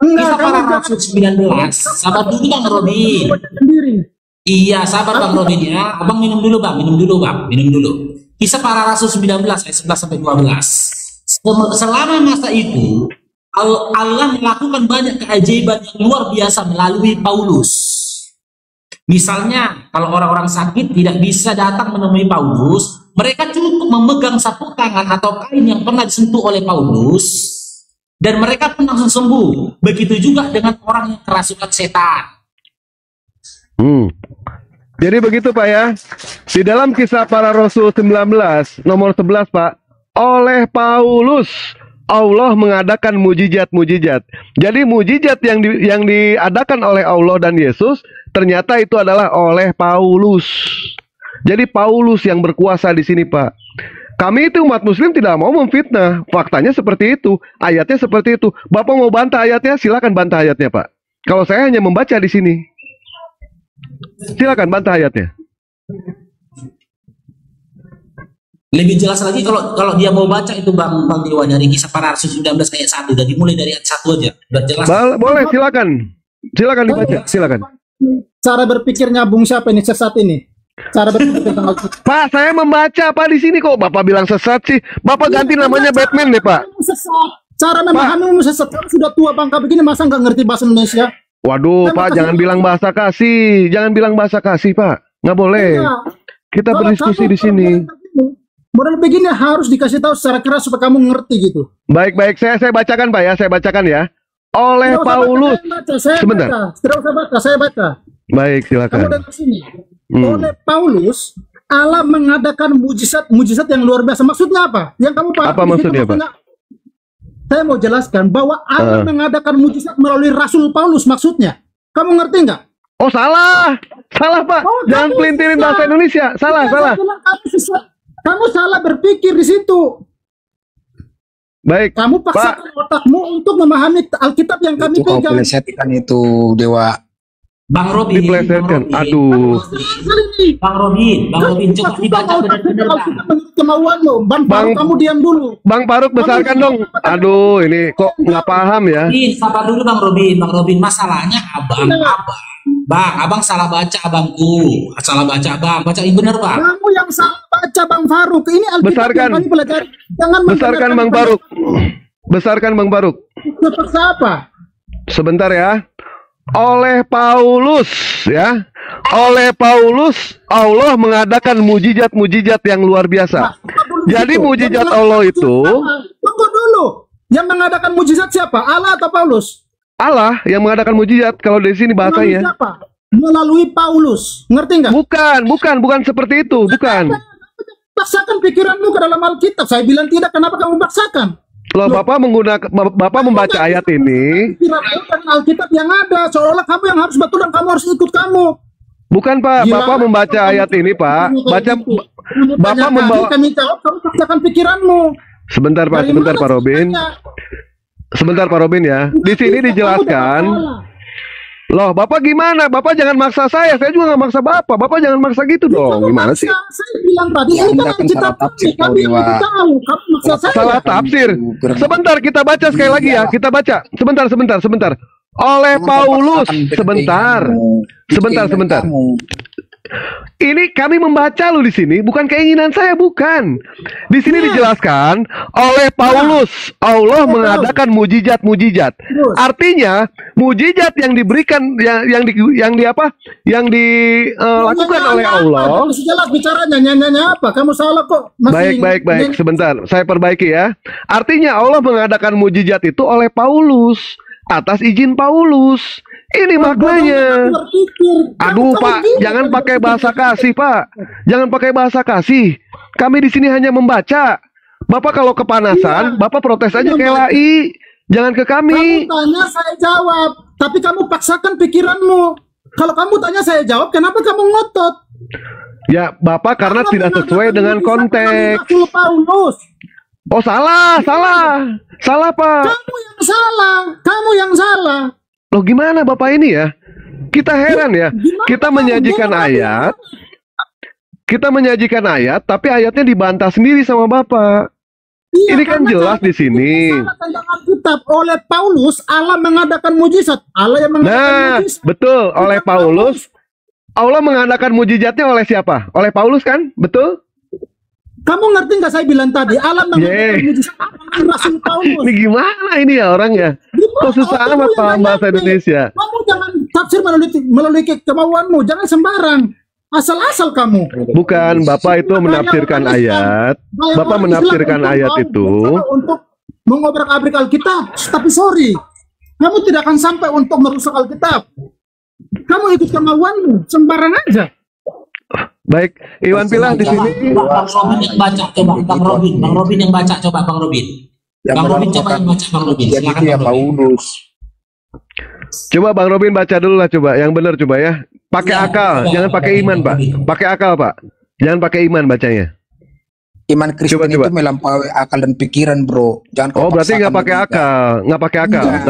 Kisah para Rasul 19. Sabar dulu bang Robin. Sendiri. Iya, sabar Bang Robin ya. Abang minum dulu Bang. Kisah para Rasul 19 ayat 11 sampai 12. Selama masa itu Allah melakukan banyak keajaiban yang luar biasa melalui Paulus. Misalnya, kalau orang-orang sakit tidak bisa datang menemui Paulus, mereka cukup memegang sapu tangan atau kain yang pernah disentuh oleh Paulus dan mereka pun langsung sembuh. Begitu juga dengan orang yang kerasukan setan. Jadi begitu Pak ya. Di dalam kisah para Rasul 19 nomor 11 Pak, oleh Paulus Allah mengadakan mujizat-mujizat. Jadi mujizat yang diadakan oleh Allah dan Yesus ternyata itu adalah oleh Paulus. Jadi Paulus yang berkuasa di sini Pak. Kami itu umat Muslim tidak mau memfitnah. Faktanya seperti itu, ayatnya seperti itu. Bapak mau bantah ayatnya, silakan bantah ayatnya Pak. Kalau saya hanya membaca di sini. Silakan bantah ayatnya. Lebih jelas lagi kalau dia mau baca itu Bang Dewa dari kisah para Rasul 19 ayat 1 dan dimulai dari ayat 1 aja. Udah jelas. Boleh, silakan. Silakan dibaca, silakan. Cara berpikirnya Bung siapa ini sesat ini? Cara berpikir tentang Pak, saya membaca Pak di sini kok. Bapak bilang sesat sih. Bapak ganti namanya Batman deh Pak. Sesat. Cara memahamimu sesat. Kamu sudah tua bangka begini masa nggak ngerti bahasa Indonesia? Waduh, Pak, jangan bilang bahasa kasih. Jangan bilang bahasa kasih, Pak. Nggak boleh. Kita berdiskusi di sini. Modal begini harus dikasih tahu secara keras supaya kamu ngerti gitu. Baik. Saya bacakan, Pak ya. Saya bacakan ya. Oleh Paulus. Sebentar. Tidak usah baca, saya baca. Baik, silakan. Kamu dengar sini. Oleh Paulus, Allah mengadakan mujizat yang luar biasa. Maksudnya apa? Yang kamu paham? Apa maksudnya, Pak? Saya mau jelaskan bahwa Allah mengadakan mujizat melalui Rasul Paulus maksudnya. Kamu ngerti nggak? Oh, salah. Salah, Pak. Jangan pelintirin bahasa Indonesia. Salah. Kamu salah berpikir di situ. Baik. Kamu paksakan otakmu untuk memahami Alkitab yang kami Itu kau pegang. plesetkan itu dewa. Bang Robin. Diplesetkan. Aduh. Bang Robin, coba dibaca benar-benar Bang. Menurut kemauanmu, Bang, kamu diam dulu. Bang Faruk besarkan dong. Aduh, ini kok nggak paham ya? Sabar dulu Bang Robin. Masalahnya abang salah baca abangku. Salah baca abang. Baca ini benar Bang. Kamu yang salah baca Bang Faruk. Ini Alkitab Besarkan. yang kami pelajari. Jangan Besarkan Bang Faruk. Besarkan Bang Faruk. Terpaksa apa? Sebentar ya. Oleh Paulus ya. Oleh Paulus Allah mengadakan mujizat-mujizat yang luar biasa. Jadi mujizat Allah itu Tunggu dulu. Yang mengadakan mujizat siapa? Allah atau Paulus? Allah yang mengadakan mujizat kalau di sini bahasanya. Melalui siapa? Melalui Paulus. Ngerti nggak? Bukan seperti itu, bukan. Paksakan pikiranmu ke dalam Alkitab. Saya bilang tidak, kenapa kamu paksakan? Loh, Bapak membaca ayat ini. Pikiranmu dengan Alkitab yang ada. Seolah-olah kamu yang harus betul dan kamu harus ikut kamu. Bukan Pak, Bapak membaca ayat ini Pak. Bapak membawa. Kami jawab, kamu paksakan pikiranmu. Sebentar Pak Robin. Sebentar Pak Robin ya. Di sini dijelaskan. Loh, Bapak gimana? Bapak jangan maksa saya juga nggak maksa Bapak. Bapak jangan maksa gitu dong. Gimana sih? Saya bilang tadi, Ya, ini Anda kan kan kita salah tafsir, kami Dewa. tahu, kamu maksa saya. Salah tafsir. Sebentar, kita baca sekali lagi ya. Kita baca. Sebentar. Oleh Paulus. Sebentar. Ini kami membaca loh di sini, bukan keinginan saya, bukan. Di sini dijelaskan oleh Paulus, Allah mengadakan mujizat-mujizat. Artinya, mujizat yang diberikan, yang dilakukan oleh Allah. Jelas bicaranya, nyanyi apa? Kamu salah kok. Baik. Sebentar, saya perbaiki ya. Artinya Allah mengadakan mujizat itu oleh Paulus, atas izin Paulus. Ini maknanya. Aduh Pak, jangan pakai bahasa kasih Pak. Jangan pakai bahasa kasih. Kami di sini hanya membaca. Bapak kalau kepanasan, Bapak protes aja ke LAI. Jangan ke kami. Kamu tanya saya jawab, tapi kamu paksakan pikiranmu. Kalau kamu tanya saya jawab, kenapa kamu ngotot? Ya Bapak karena tidak sesuai dengan konteks. Paulus. Oh salah Pak. Kamu yang salah. Loh gimana Bapak ini ya? Kita heran ya. Kita menyajikan ayat, tapi ayatnya dibantah sendiri sama Bapak. Iya, Ini kan jelas di sini. Tentang Alkitab oleh Paulus Allah mengadakan mujizat. Allah yang mengadakan mujizat. Betul, oleh Paulus. Allah mengadakan mujizatnya oleh siapa? Oleh Paulus kan? Betul? Kamu ngerti nggak saya bilang tadi? Allah mengadakan mujizat Rasul Paulus. Ini gimana ini ya orangnya? Kok susah amat paham bahasa Indonesia? Kamu jangan tafsir melalui kemauanmu, jangan sembarang. Asal-asal kamu. Bukan, Bapak itu menafsirkan ayat. Bapak menafsirkan ayat itu untuk mengobrak-abrik Alkitab. Tapi sorry, kamu tidak akan sampai untuk merusak Alkitab. Kamu ikut kemauanmu, sembarang aja. Baik, Iwan Pilah di sini. Bang Robin yang baca coba, Bang Robin yang baca coba, Bang Robin. Bang Robin coba yang baca, Bang Robin. Silakan ya Bang Robin. Paulus. Coba Bang Robin baca dulu lah coba, yang benar coba ya. Pakai Ya, akal, coba, jangan pakai iman Pak. Pakai akal Pak. Jangan pakai iman bacanya. Iman Kristen Coba. itu melampaui akal dan pikiran, bro. Jangan kau Oh berarti nggak paksakan pakai logika. akal, nggak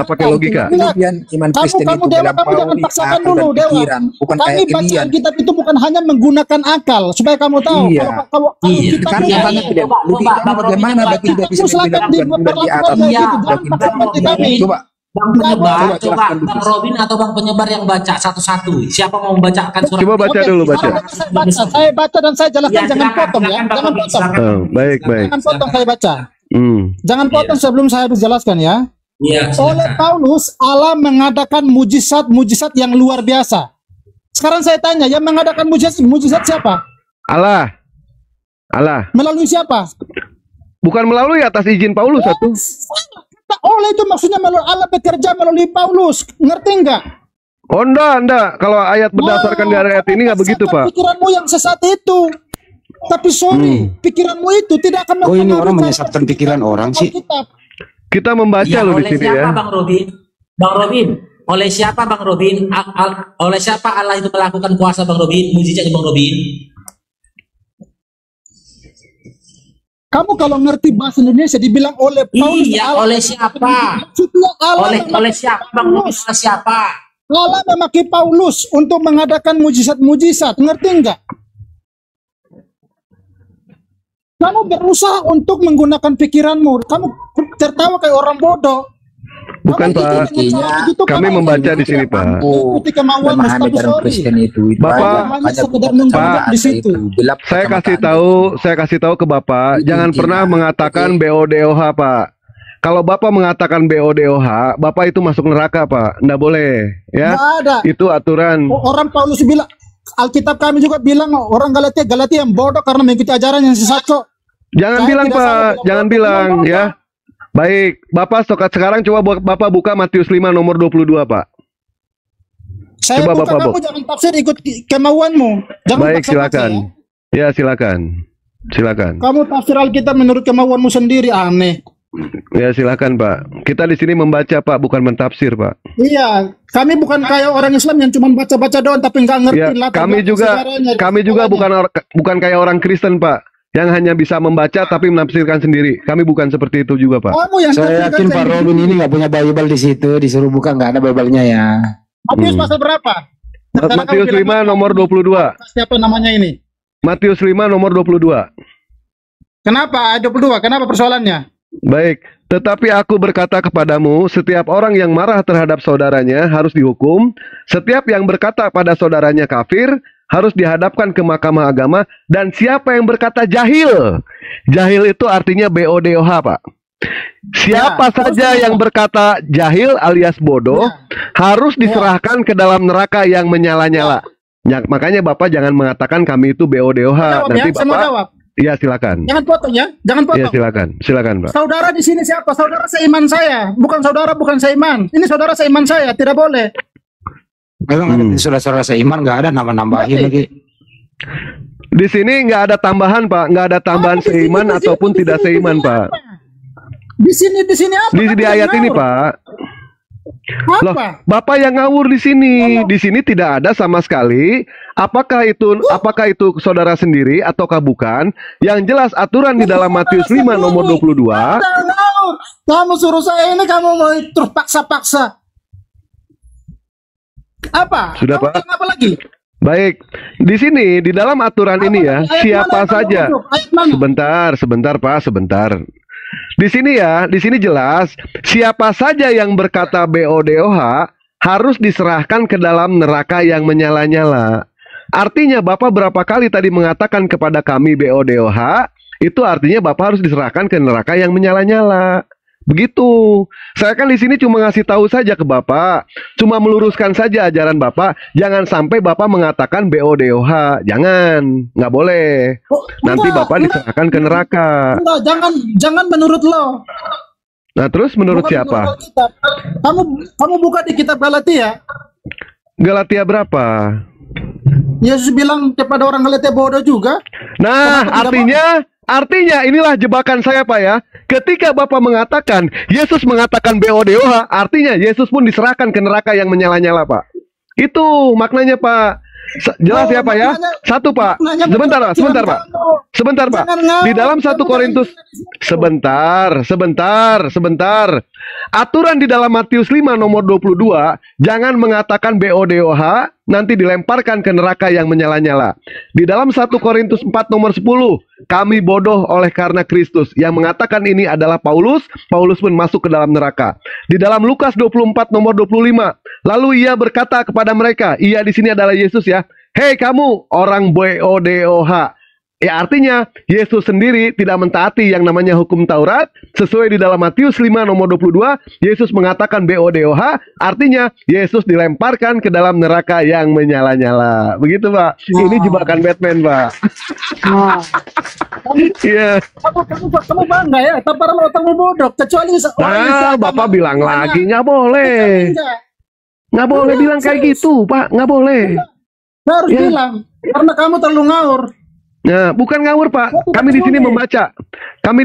pakai logika. Kemudian iman Kristen Kamu itu Dewa, kamu melampaui jangan paksakan akal dulu dan Dewa. pikiran, bukan Kami kayak baca kalian. Alkitab itu bukan hanya menggunakan akal, supaya kamu tahu. Iya. Kalau Iya. kita Karena Iya, banget iya. tidak Coba, logika Bang Robin bagaimana baca. bagi tidak bisa silakan dibilang bukan di atas. diperlakukan Iya, gitu, jangan Bang paksakan Robin. kami. Coba. Bang penyebar, Coba, coba jelaskan dulu. Bang Robin atau Bang penyebar yang baca satu-satu. Siapa mau membacakan surat? Coba baca dulu, baca. Saya baca dan saya jelaskan, Ya, jangan silakan, potong ya, silakan, Bang jangan Robin, potong. silakan. Oh, baik. Jangan potong saya baca. Jangan Iya. potong sebelum saya habis jelaskan ya. Iya, Oleh silakan. Paulus, Allah mengadakan mujizat-mujizat yang luar biasa. Sekarang saya tanya, yang mengadakan mujizat siapa? Allah. Melalui siapa? Bukan melalui atas izin Paulus satu. Oleh itu maksudnya Allah bekerja melalui Paulus. Ngerti enggak? Oh enggak. Kalau ayat berdasarkan dari ayat ini nggak begitu Pak. Pikiranmu yang sesat itu. Tapi sorry, pikiranmu itu tidak akan Oh ini orang menyesatkan pikiran orang sih. Kita membaca Iya, loh di oleh sini siapa ya. Bang Robin? Bang Robin, oleh siapa Bang Robin? Oleh siapa Allah itu melakukan kuasa Bang Robin? Mujizat Bang Robin? Kamu kalau ngerti bahasa Indonesia dibilang oleh Paulus. Iya, Allah. oleh siapa? Maksudnya Allah Oleh memakai siapa Bang Robin? Paulus. Oleh siapa? Allah memakai Paulus untuk mengadakan mujizat-mujizat. Ngerti enggak? Kamu berusaha untuk menggunakan pikiranmu. Kamu tertawa kayak orang bodoh. Bukan Kamu Pak. gitu dengan cara begitu, Kami kamu membaca di sini Pak. ikuti kemauanmu, Memahami tapi dalam sorry. Kristen itu Bapak, hanya sekedar menjawab di situ. Saya kasih tahu ke Bapak, jangan pernah mengatakan BODOH Pak. Kalau Bapak mengatakan BODOH, Bapak itu masuk neraka Pak. Nggak boleh, ya. Nggak ada. Itu aturan. Orang Paulus bilang, Alkitab kami juga bilang orang Galatia yang bodoh karena mengikuti ajaran yang sesat kok. Jangan Saya bilang tidak salah Pak, bilang jangan bodoh. bilang Bodoh, ya. Baik, Bapak sekarang coba Bapak buka Matius 5 nomor 22 Pak. Saya Coba bukan Bapak, kamu jangan tafsir ikut kemauanmu. Jangan Baik, paksa-paksa silakan. ya. Ya, silakan. Kamu tafsir Alkitab menurut kemauanmu sendiri, aneh. Ya, silakan Pak. Kita di sini membaca Pak, bukan mentafsir Pak. Iya, kami bukan kayak orang Islam yang cuma baca-baca doang tapi nggak ngerti Ya, latar kami belakang juga sejarahnya. bukan kayak orang Kristen Pak, yang hanya bisa membaca tapi menafsirkan sendiri. Kami bukan seperti itu juga Pak. Kamu yang Saya yakin Pak Robin ini nggak punya Bible di situ, disuruh buka nggak ada Bible-nya ya. Matius pasal berapa? Matius 5 nomor 22. Siapa namanya ini? Matius 5 nomor 22. Kenapa 22? Kenapa persoalannya? Baik, tetapi aku berkata kepadamu, setiap orang yang marah terhadap saudaranya harus dihukum, setiap yang berkata pada saudaranya kafir harus dihadapkan ke mahkamah agama, dan siapa yang berkata jahil, jahil itu artinya BODOH, Pak. Siapa saja yang berkata jahil alias bodoh harus diserahkan ke dalam neraka yang menyala-nyala. Ya, makanya Bapak jangan mengatakan kami itu BODOH. Nanti Bapak, iya silakan. Jangan potong ya, jangan potong. Iya silakan Pak. Saudara di sini siapa? Saudara seiman saya, bukan saudara, bukan seiman. Ini saudara seiman saya, tidak boleh. Memang ada saudara-saudara seiman, nggak ada nambah-nambahin lagi. Di sini nggak ada tambahan, Pak, nggak ada tambahan seiman ataupun tidak seiman, Pak. Di sini apa? Di ayat ini, Pak. Apa? Loh, Bapak yang ngawur di sini. Di sini tidak ada sama sekali. Apakah itu saudara sendiri ataukah bukan? Yang jelas aturan di dalam Matius 5 nomor 22. Kamu suruh saya ini, kamu mau terus paksa-paksa. Apa? Sudah, Pak. Apa lagi? Baik, di sini di dalam aturan ini ya, siapa saja. Sebentar Pak, sebentar. Di sini ya, di sini jelas siapa saja yang berkata BODOH harus diserahkan ke dalam neraka yang menyala-nyala. Artinya Bapak berapa kali tadi mengatakan kepada kami BODOH, itu artinya Bapak harus diserahkan ke neraka yang menyala-nyala. Begitu. Saya kan di sini cuma ngasih tahu saja ke Bapak, cuma meluruskan saja ajaran Bapak. Jangan sampai Bapak mengatakan BODOH, jangan, nggak boleh. Nanti Bapak diserahkan ke neraka. Enggak, jangan menurut lo. Nah terus menurut siapa? Kamu buka di kitab Galatia. Galatia berapa? Yesus bilang kepada orang Galatia bodoh juga. Nah, artinya inilah jebakan saya, Pak ya. Ketika Bapak mengatakan Yesus mengatakan BODOH, artinya Yesus pun diserahkan ke neraka yang menyala-nyala, Pak. Itu maknanya, Pak. Jelas ya, Pak ya? Satu, Pak. Sebentar, Pak. Di dalam 1 Korintus sebentar. Aturan di dalam Matius 5 nomor 22, jangan mengatakan BODOH, nanti dilemparkan ke neraka yang menyala-nyala. Di dalam 1 Korintus 4 nomor 10, kami bodoh oleh karena Kristus. Yang mengatakan ini adalah Paulus pun masuk ke dalam neraka. Di dalam Lukas 24 nomor 25, lalu ia berkata kepada mereka, ia di sini adalah Yesus ya, hei kamu orang BODOH. Ya artinya Yesus sendiri tidak mentaati yang namanya hukum Taurat. Sesuai di dalam Matius 5 nomor 22, Yesus mengatakan BODOH, artinya Yesus dilemparkan ke dalam neraka yang menyala-nyala. Begitu, Pak. Ini jebakan Batman, Pak. Iya. Kamu bangga ya, tanpa kamu bodoh. Kecuali Bapak bilang lagi nggak boleh. Nggak boleh bilang kayak gitu, Pak. Nggak boleh. Harus bilang, karena kamu terlalu ngawur. Nah, bukan ngawur, Pak. Kami di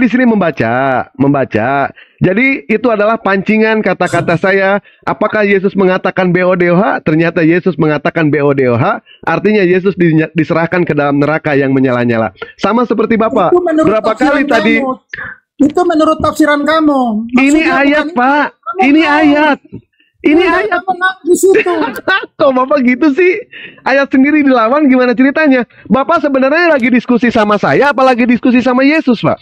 sini membaca. Jadi itu adalah pancingan kata-kata saya. Apakah Yesus mengatakan BODOH? Ternyata Yesus mengatakan BODOH. Artinya Yesus diserahkan ke dalam neraka yang menyala-nyala. Sama seperti Bapak. Berapa kali tadi? Itu menurut tafsiran kamu. Ini ayat, Pak. Ini ayat. Ini ayat di situ. Kok Bapak gitu sih? Ayat sendiri dilawan, gimana ceritanya? Bapak sebenarnya lagi diskusi sama saya, apalagi diskusi sama Yesus, Pak?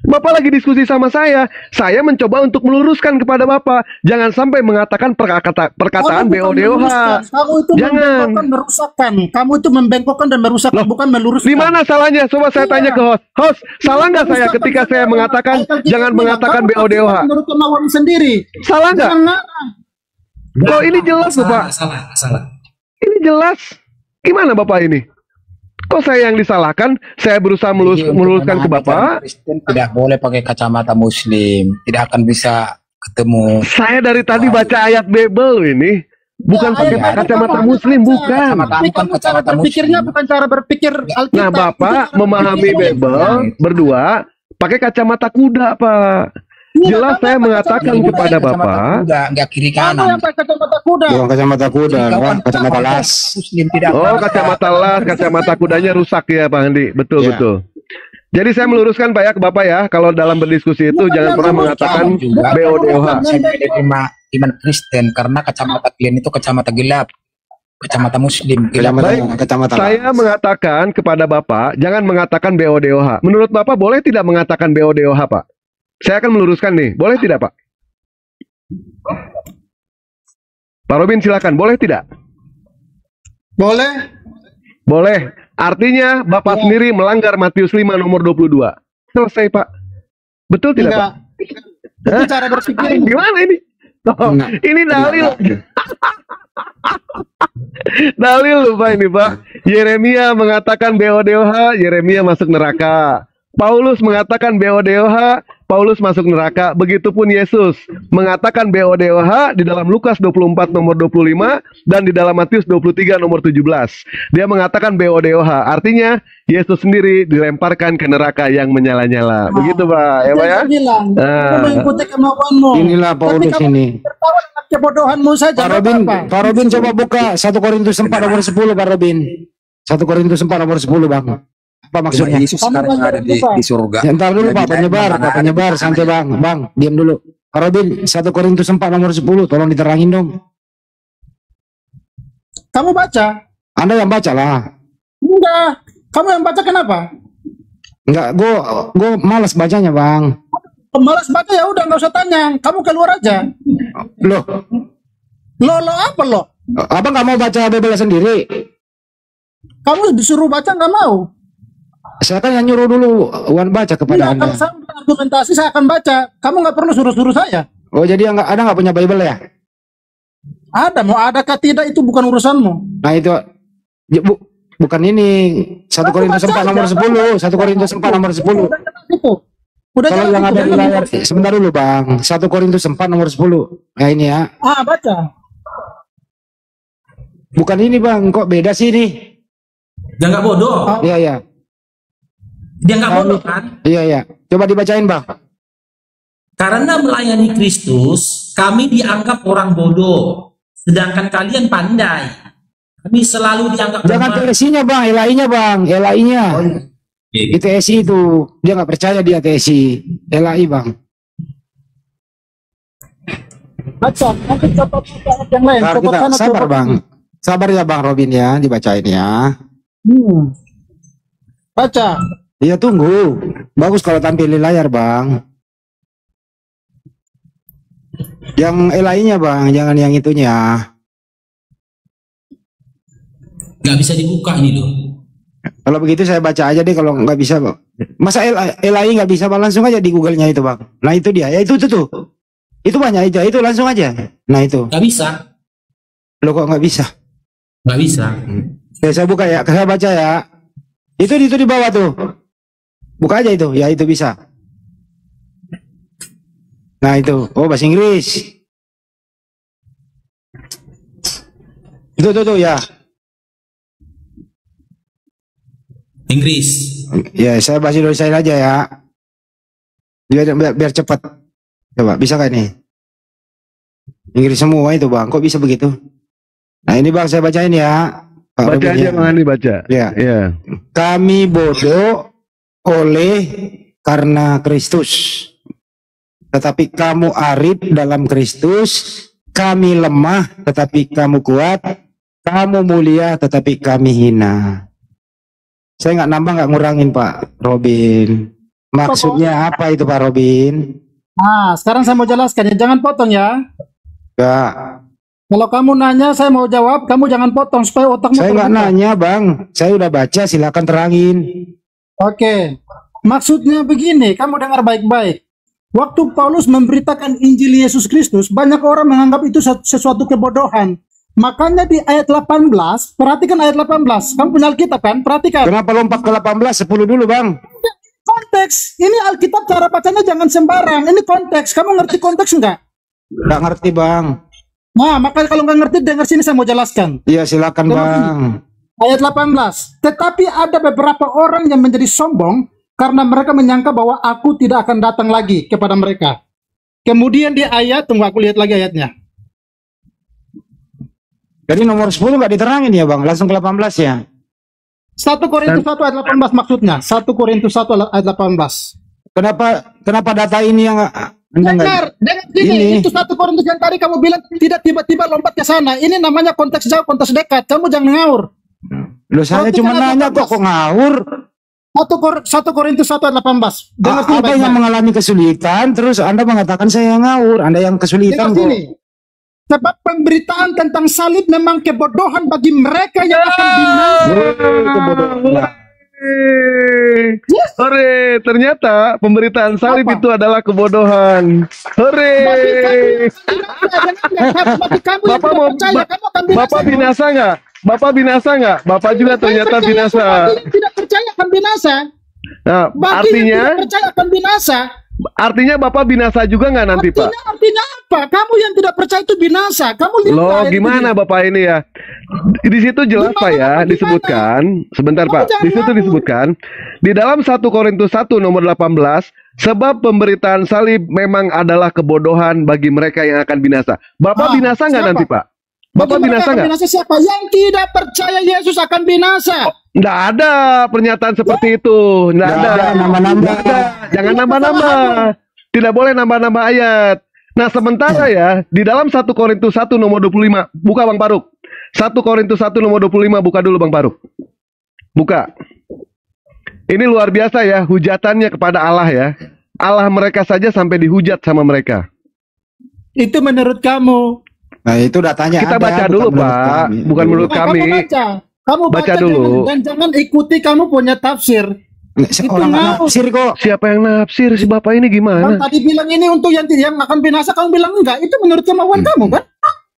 Bapak lagi diskusi sama saya. Saya mencoba untuk meluruskan kepada Bapak. Jangan sampai mengatakan perkataan BODOH. Kamu itu jangan merusakkan. Kamu itu membengkokkan dan merusakkan, bukan meluruskan. Di mana salahnya? Coba saya tanya ke host. Salah nggak saya ketika saya mengatakan jangan mengatakan BODOH? Menurut kemauan sendiri. Salah nggak? Oh ini jelas loh, Pak. Salah. Ini jelas. Gimana Bapak ini? Kok saya yang disalahkan? Saya berusaha meluruskan ke Bapak. Kristen tidak boleh pakai kacamata Muslim. Tidak akan bisa ketemu. Saya dari tadi baca ayat Bible ini. Bukan pakai kacamata Muslim, bukan. Kacamata berpikirnya bukan cara berpikir Alkitab. Nah, Bapak memahami Bible berdua pakai kacamata kuda, Pak. Jelas saya mengatakan kepada Bapak, enggak kiri kanan. Kacamata kuda. Bukan kacamata kuda, kacamata las. Oh, kacamata las, kacamata kudanya rusak ya, Pak Andi. Betul. Jadi saya meluruskan Pak ya ke Bapak ya, kalau dalam berdiskusi itu jangan pernah mengatakan BODOH. iman Kristen karena kacamata kalian itu kacamata gelap, kacamata Muslim. Baik, saya mengatakan kepada Bapak, jangan mengatakan BODOH. Menurut Bapak boleh tidak mengatakan BODOH, Pak? Saya akan meluruskan nih, boleh tidak, Pak? Pak Robin silakan, boleh tidak? Boleh. Boleh. Artinya Bapak sendiri melanggar Matius 5 nomor 22. Selesai, Pak. Betul tidak, Pak? Itu cara berpikir. Gimana ini? Oh, ini dalil. Dalil lupa ini, Pak. Yeremia mengatakan BODOH, Yeremia masuk neraka. Paulus mengatakan BODOH, Paulus masuk neraka. Begitupun Yesus mengatakan BODOH di dalam Lukas 24 nomor 25 dan di dalam Matius 23 nomor 17. Dia mengatakan BODOH. Artinya Yesus sendiri dilemparkan ke neraka yang menyala-nyala. Begitu, Pak. Ya, Pak ya? Mengikuti kemauanmu. Inilah Paulus ini. Kebodohanmu saja. Pak Robin coba buka 1 Korintus 4 nomor 10, Pak Robin. 1 Korintus 4 nomor 10, Bang. Apa maksudnya? Yesus sekarang ada di surga. Ya, ntar dulu Pak penyebar, santai Bang, diam dulu. Pak Robin, 1 Korintus 4 nomor 10, tolong diterangin dong. Kamu baca? Anda yang baca lah. Enggak, kamu yang baca kenapa? Enggak, gue malas bacanya, Bang. Malas baca ya udah nggak usah tanya, kamu keluar aja. Loh apa lo? Abang nggak mau baca Bible sendiri? Kamu disuruh baca nggak mau? Saya kan yang nyuruh dulu Wan baca kepada Anda. Kalau saya argumentasi saya akan baca. Kamu nggak perlu suruh-suruh saya. Oh jadi Anda nggak punya Bible ya? Ada, mau adakah tidak itu bukan urusanmu. Nah itu bukan ini 1 Korintus 4 nomor 10. 1 Korintus 4 nomor 10. Itu. Udah kalau yang ada di layar, sebentar dulu Bang. 1 Korintus 4 nomor 10. Nah ini ya. Baca. Bukan ini Bang, kok beda sih ini? Dia nggak bodoh. Iya. Dia nggak bodoh kan? Iya. Coba dibacain Bang. Karena melayani Kristus, kami dianggap orang bodoh. Sedangkan kalian pandai. Kami selalu dianggap. Jangan TSI-nya Bang, LAI-nya Bang. LAI-nya. Itu TSI itu. Dia nggak percaya dia TSI. LAI Bang. Baca, nanti coba yang lain. Sabar Bang. Sabar ya Bang Robin ya, dibacain ya. Baca. Iya tunggu. Bagus kalau tampil di layar Bang. Yang LAI-nya Bang, jangan yang itunya. Nggak bisa dibuka ini loh. Kalau begitu saya baca aja deh kalau nggak bisa Bang. Masa LAI nggak bisa Bang, langsung aja di Google-nya itu Bang. Nah itu dia, ya itu tuh. Itu banyak itu langsung aja. Nah itu. Nggak bisa. Loh kok nggak bisa? Nggak bisa. Ya, saya buka ya, saya baca ya. Itu di bawah tuh. Buka aja itu, ya itu bisa. Nah itu, oh bahasa Inggris. Itu tuh ya. Inggris. Ya saya bahasa Indonesia aja ya. Biar cepat. Coba bisa kan nih? Inggris semua itu Bang, kok bisa begitu? Nah ini Bang saya bacain ya. Baca aja Bang Andi baca. Ya. Kami bodoh oleh karena Kristus. Tetapi kamu arif dalam Kristus. Kami lemah tetapi kamu kuat. Kamu mulia tetapi kami hina. Saya nggak nambah nggak ngurangin Pak Robin. Maksudnya apa itu Pak Robin? Sekarang saya mau jelaskan ya. Jangan potong ya. Enggak. Kalau kamu nanya, saya mau jawab. Kamu jangan potong supaya otakmu. Saya nggak nanya Bang. Saya udah baca, silakan terangin. Oke. Maksudnya begini, kamu dengar baik-baik. Waktu Paulus memberitakan Injil Yesus Kristus, banyak orang menganggap itu sesuatu kebodohan. Makanya di ayat 18, perhatikan ayat 18. Kamu punya Alkitab kan? Perhatikan. Kenapa lompat ke 18? 10 dulu Bang. Konteks. Ini Alkitab cara bacanya jangan sembarang. Ini konteks. Kamu ngerti konteks enggak? Nggak ngerti Bang. Nah, makanya kalau nggak ngerti, dengar sini saya mau jelaskan. Iya silakan Bang. Ayat 18. Tetapi ada beberapa orang yang menjadi sombong karena mereka menyangka bahwa aku tidak akan datang lagi kepada mereka. Kemudian di ayat, tunggu aku lihat lagi ayatnya. Jadi nomor 10 nggak diterangin ya Bang, langsung ke 18 ya. 1 Korintus 1 ayat 18 maksudnya. 1 Korintus 1 ayat 18. Kenapa data ini yang dengar gini, itu 1 Korintus yang tadi kamu bilang tidak tiba-tiba lompat ke sana. Ini namanya konteks jauh, konteks dekat. Kamu jangan ngawur. Loh, saya cuma nanya kok ngawur. 1 Korintus 1:18. Apa yang mengalami kesulitan, terus Anda mengatakan saya ngawur. Anda yang kesulitan kok. Sebab pemberitaan tentang salib memang kebodohan bagi mereka yang akan binasa. Hore, ternyata pemberitaan salib itu adalah kebodohan. Hore. Bapak mau Bapak binasa nggak? Bapak binasa nggak? Bapak juga ternyata binasa. Tidak percaya akan binasa. Nah, artinya tidak percaya akan binasa. Artinya Bapak binasa juga nggak nanti, Pak? Artinya apa? Kamu yang tidak percaya itu binasa. Kamu lihat. Loh, gimana Bapak ini ya? Di situ jelas Pak ya, disebutkan. Sebentar Pak, di situ disebutkan di dalam 1 Korintus 1 nomor 18, sebab pemberitaan salib memang adalah kebodohan bagi mereka yang akan binasa. Bapak binasa nggak nanti, Pak? Bapak binasa nggak? Binasa siapa? Yang tidak percaya Yesus akan binasa. Nggak ada pernyataan seperti itu. Nggak ada. Nambah-nambah. Jangan nambah-nambah. Tidak boleh nambah-nambah ayat. Nah, sementara ya, di dalam 1 Korintus 1 nomor 25, buka Bang Faruk. 1 Korintus 1 nomor 25, buka dulu Bang Faruk. Buka. Ini luar biasa ya, hujatannya kepada Allah ya. Allah mereka saja sampai dihujat sama mereka. Itu menurut kamu. Nah, itu datanya kita ada, baca dulu Pak, bukan menurut kami. Kamu baca dulu. Dan jangan ikuti kamu punya tafsir. Orang nafsir kok. Siapa yang nafsir? Si Bapak ini gimana? Tadi bilang ini untuk yang akan binasa, kamu bilang enggak. Itu menurut kemauan kamu kan?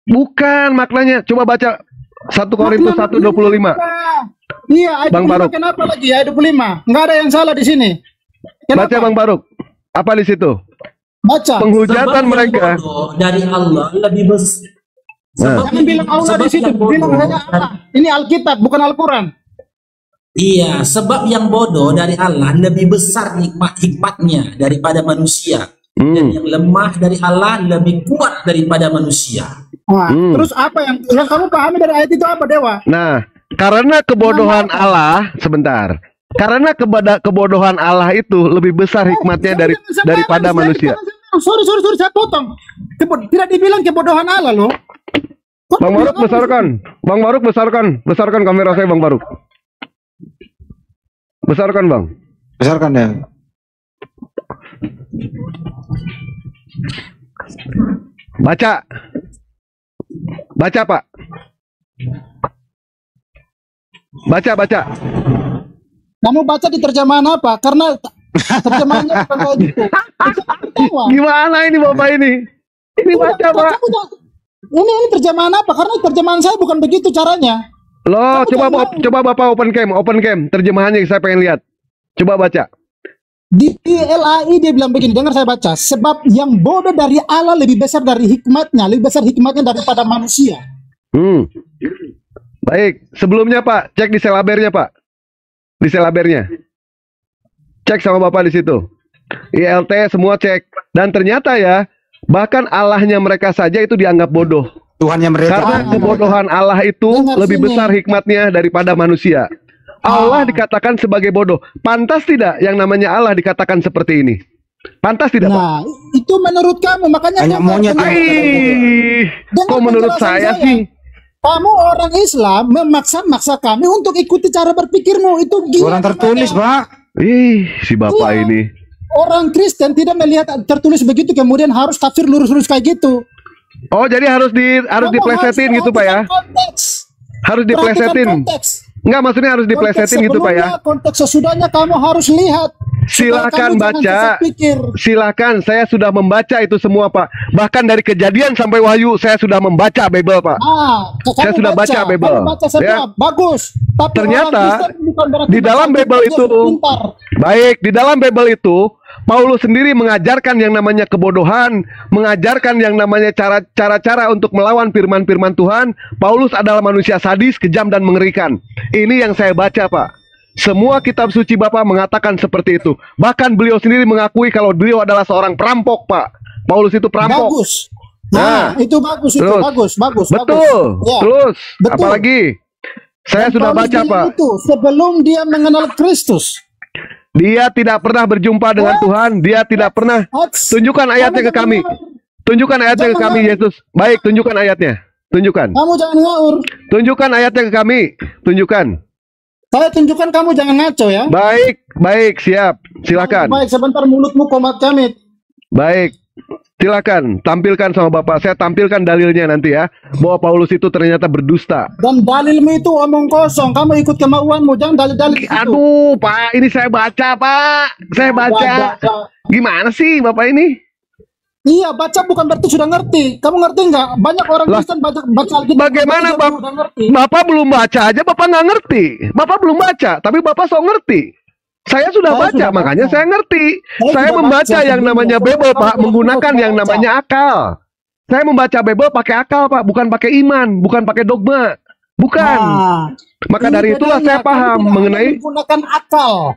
Bukan maknanya. Coba baca 1 Korintus 1:25. Iya, ayat Bang 25, Baruk. kenapa lagi ayat 25? Enggak ada yang salah di sini. Kenapa? Baca Bang Baruk. Apa di situ? Baca. Penghujatan mereka dari Allah lebih besar. Jangan bilang Allah di situ, bilang hanya Allah. Ini Alkitab, bukan Al-Quran. Iya, sebab yang bodoh dari Allah lebih besar hikmatnya daripada manusia. Dan yang lemah dari Allah lebih kuat daripada manusia. Wah, terus apa yang kamu pahami dari ayat itu apa, Dewa? Nah, karena kebodohan Allah, sebentar. Karena kebodohan Allah itu lebih besar hikmatnya daripada manusia. Sorry, saya potong. Tidak dibilang kebodohan Allah loh. Bang Baruk besarkan. Bang Baruk besarkan kamera saya Bang Baruk. Besarkan Bang. Besarkan ya. Baca. Baca Pak. Baca. Kamu baca di terjemahan apa? Karena terjemahannya bukan kayak gitu. Gimana ini Bapak ini? Ini baca Pak. Ini terjemahan apa? Karena terjemahan saya bukan begitu caranya. Loh, coba Bapak open cam terjemahannya saya pengen lihat. Coba baca. Di LAI dia bilang begini, dengar saya baca. Sebab yang bodoh dari Allah lebih besar dari hikmatnya, lebih besar hikmatnya daripada manusia. Baik, sebelumnya Pak, cek di selabernya Pak. Di selabernya. Cek sama Bapak di situ. ILT semua cek. Dan ternyata ya, bahkan Allahnya mereka saja itu dianggap bodoh. Tuhannya mereka. Karena kebodohan Allah itu lebih besar hikmatnya daripada manusia. Allah dikatakan sebagai bodoh. Pantas tidak yang namanya Allah dikatakan seperti ini? Pantas tidak, Pak? itu menurut kamu, makanya hanya monyet. Kok menurut saya sih? Kamu orang Islam memaksa kami untuk ikuti cara berpikirmu. Itu gila. Orang tertulis, Pak. Si Bapak ini. Orang Kristen tidak melihat tertulis begitu, kemudian harus tafsir lurus-lurus kayak gitu. Oh, jadi harus diplesetin gitu Pak ya? Harus diplesetin. Enggak, maksudnya harus diplesetin gitu Pak ya? Konteks sesudahnya kamu harus lihat. Silakan baca. Silakan, saya sudah membaca itu semua Pak. Bahkan dari Kejadian sampai Wahyu saya sudah membaca Bible Pak. Saya sudah baca Bible. Ya. Bagus. Tapi ternyata di dalam Bible itu, baik, di dalam Bible itu Paulus sendiri mengajarkan yang namanya kebodohan, mengajarkan yang namanya cara-cara untuk melawan firman-firman Tuhan. Paulus adalah manusia sadis, kejam dan mengerikan. Ini yang saya baca Pak. Semua kitab suci Bapak mengatakan seperti itu. Bahkan beliau sendiri mengakui kalau beliau adalah seorang perampok Pak. Paulus itu perampok. Bagus. Nah, itu bagus, terus, itu bagus. Betul. Ya. Terus, betul. Apalagi? Saya sudah baca Pak. Itu sebelum dia mengenal Kristus. Dia tidak pernah berjumpa dengan Tuhan. Dia tidak pernah. Tunjukkan ayatnya ke kami. Tunjukkan ayatnya ke kami, Yesus. Baik, tunjukkan ayatnya. Tunjukkan. Kamu jangan ngaur. Tunjukkan ayatnya ke kami. Tunjukkan. Saya tunjukkan, kamu jangan ngaco ya. Baik, baik, siap. Silakan. Baik, sebentar mulutmu komat kamit. Baik. Silakan, tampilkan sama Bapak. Saya tampilkan dalilnya nanti ya, bahwa Paulus itu ternyata berdusta. Dan dalilmu itu omong kosong. Kamu ikut kemauanmu, jangan dalil-dalil itu. Aduh, Pak, ini saya baca, Pak. Saya baca. Gimana sih, Bapak ini? Iya, baca bukan berarti sudah ngerti. Kamu ngerti nggak? Banyak orang Kristen baca Alkitab. Bagaimana Bapak belum baca aja, Bapak nggak ngerti. Bapak belum baca, tapi Bapak sok ngerti. Saya sudah baca, makanya saya ngerti. Saya membaca yang namanya Bible, Pak, menggunakan yang namanya akal. Saya membaca Bible pakai akal, Pak, bukan pakai iman, bukan pakai dogma. Bukan. Maka dari itulah saya paham mengenai menggunakan akal.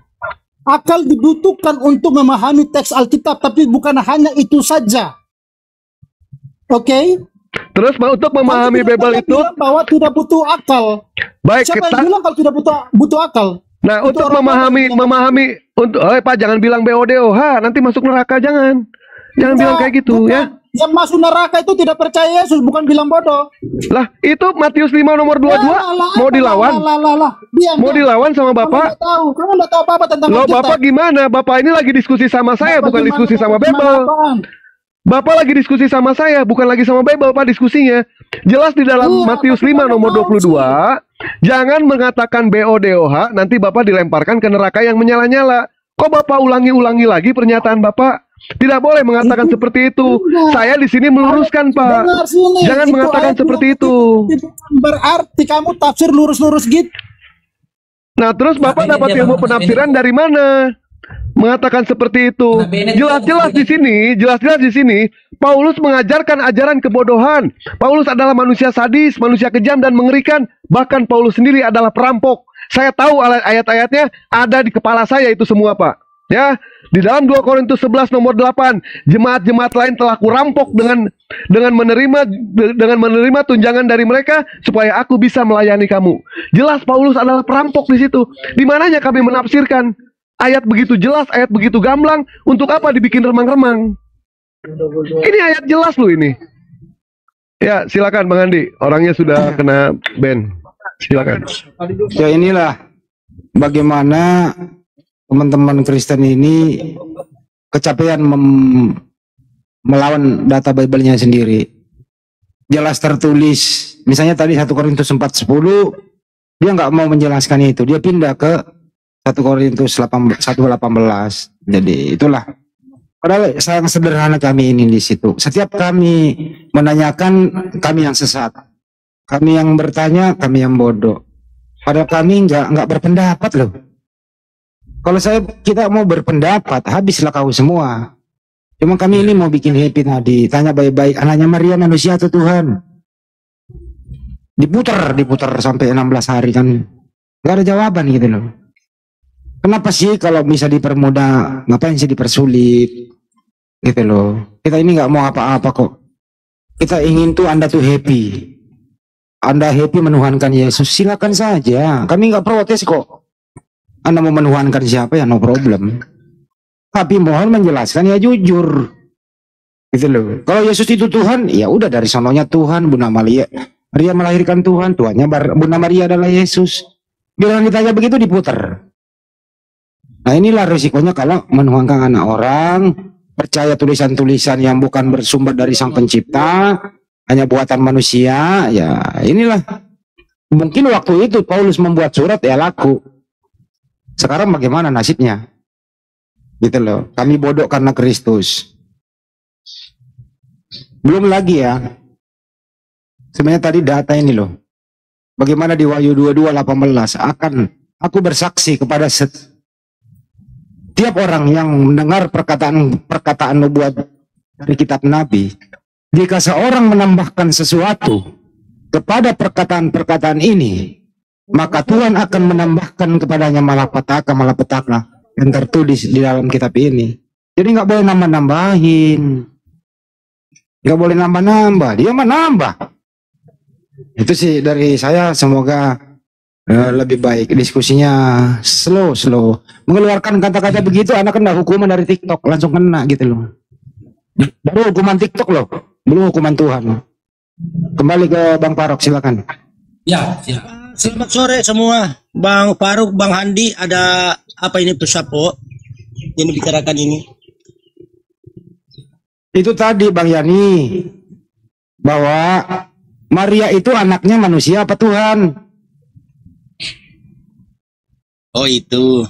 Akal dibutuhkan untuk memahami teks Alkitab, tapi bukan hanya itu saja. Oke? Terus untuk memahami Bible itu bahwa tidak butuh akal. Baik, siapa yang bilang kalau tidak butuh akal? Nah, untuk memahami untuk Pak, jangan bilang BODOH, nanti masuk neraka, jangan bilang kayak gitu ya. Yang masuk neraka itu tidak percaya Yesus, bukan bilang bodoh. Lah, itu Matius 5 nomor 22 mau dilawan. Mau dilawan sama Bapak. Kamu enggak tahu apa-apa tentang Loh, Bapak gimana? Bapak ini lagi diskusi sama saya, bukan diskusi sama Bible. Bapak lagi diskusi sama saya, bukan lagi sama Bible, Pak, diskusinya. Jelas di dalam Matius 5 nomor 22, jangan mengatakan BODOH, nanti Bapak dilemparkan ke neraka yang menyala-nyala. Kok Bapak ulangi-ulangi lagi pernyataan Bapak? Tidak boleh mengatakan seperti itu. Saya di sini meluruskan, Pak. Jangan mengatakan seperti itu. Berarti kamu tafsir lurus-lurus gitu. Nah, terus Bapak dapat ilmu penafsiran dari mana? Mengatakan seperti itu. Jelas-jelas di sini, Paulus mengajarkan ajaran kebodohan. Paulus adalah manusia sadis, manusia kejam dan mengerikan. Bahkan Paulus sendiri adalah perampok. Saya tahu ayat-ayatnya ada di kepala saya itu semua, Pak. Ya, di dalam 2 Korintus 11 nomor 8, jemaat-jemaat lain telah kurampok dengan menerima tunjangan dari mereka supaya aku bisa melayani kamu. Jelas Paulus adalah perampok di situ. Di mananya kami menafsirkan ayat begitu jelas, ayat begitu gamblang, untuk apa dibikin remang-remang? Ini ayat jelas loh ini. Ya, silakan Bang Andi. Orangnya sudah kena ban. Silakan. Ya, inilah bagaimana teman-teman Kristen ini kecapean melawan data Bible-nya sendiri. Jelas tertulis, misalnya tadi 1 Korintus 4:10, dia nggak mau menjelaskan itu, dia pindah ke 1 Korintus 1:18. Jadi itulah. Padahal sangat sederhana kami ini di situ. Setiap kami menanyakan, kami yang sesat. Kami yang bertanya, kami yang bodoh. Padahal kami nggak berpendapat loh. Kalau kita mau berpendapat, habislah kau semua. Cuma kami ini mau bikin happy tadi. Tanya baik-baik, anaknya Maria manusia atau Tuhan? Diputar sampai 16 hari kan. Gak ada jawaban gitu loh. Kenapa sih kalau bisa dipermudah, ngapain sih dipersulit? Gitu loh. Kita ini nggak mau apa-apa kok. Kita ingin tuh Anda tuh happy. Anda happy menuhankan Yesus, silakan saja. Kami nggak protes kok. Anda mau menuhankan siapa ya, no problem. Tapi mohon menjelaskan ya jujur. Gitu loh. Kalau Yesus itu Tuhan, ya udah dari sononya Tuhan. Bunda Maria melahirkan Tuhan, Tuhannya Bunda Maria adalah Yesus. Bila ditanya begitu diputar. Nah, inilah risikonya kalau menuhankan anak orang, percaya tulisan-tulisan yang bukan bersumber dari Sang Pencipta, hanya buatan manusia. Ya inilah. Mungkin waktu itu Paulus membuat surat ya laku. Sekarang bagaimana nasibnya? Gitu loh. Kami bodoh karena Kristus. Belum lagi ya. Sebenarnya tadi data ini loh. Bagaimana di Wahyu 22:18, aku bersaksi kepada setiap orang yang mendengar perkataan nubuat dari kitab Nabi. Jika seorang menambahkan sesuatu kepada perkataan-perkataan ini, maka Tuhan akan menambahkan kepadanya malapetaka yang tertulis di dalam kitab ini. Jadi nggak boleh nambah-nambahin, nggak boleh nambah-nambah, dia menambah. Itu sih dari saya. Semoga Lebih baik diskusinya slow. Mengeluarkan kata-kata begitu, anak kena hukuman dari TikTok, langsung kena gitu loh. Baru hukuman TikTok loh, belum hukuman Tuhan. Kembali ke Bang Parok, silakan. Ya, ya. Selamat sore semua, Bang Faruk, Bang Handi. Ada apa ini pesapo yang dibicarakan ini? Itu tadi Bang Yani, bahwa Maria itu anaknya manusia apa Tuhan? Oh itu.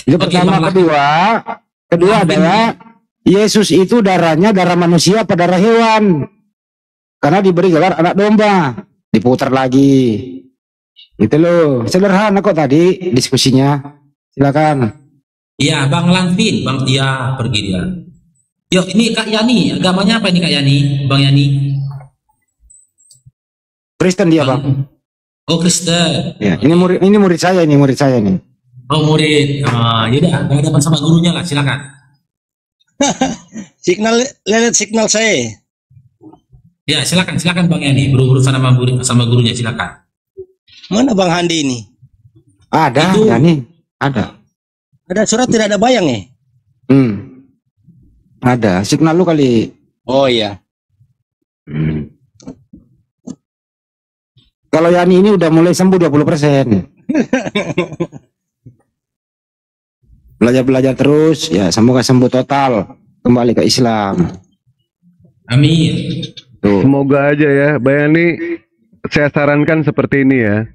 Itu pertama. Kedua adalah Yesus itu darahnya darah manusia apa darah hewan? Karena diberi gelar anak domba. Diputar lagi. Itu loh, sederhana kok tadi diskusinya. Silakan. Iya, Bang Lanvin, Bang dia pergi dia. Yuk, ini Kak Yani, agamanya apa ini Kak Yani? Bang Yani? Kristen dia, Bang. Oh, Kristen. Ya, ini murid saya nih. Oh, murid. Yaudah, berhadapan sama gurunya lah, silakan. Lihat signal saya. Ya, silakan Bang Yani, berurusan sama gurunya, silakan. Mana Bang Handi ini? Ada, itu, Yani, ada. Ada surat tidak ada bayang ya? Ada, signal lu kali. Oh iya. Kalau Yani ini udah mulai sembuh 20%. Belajar terus, ya semoga sembuh total, kembali ke Islam. Amin. Tuh. Semoga aja ya, Bang Yani, saya sarankan seperti ini ya.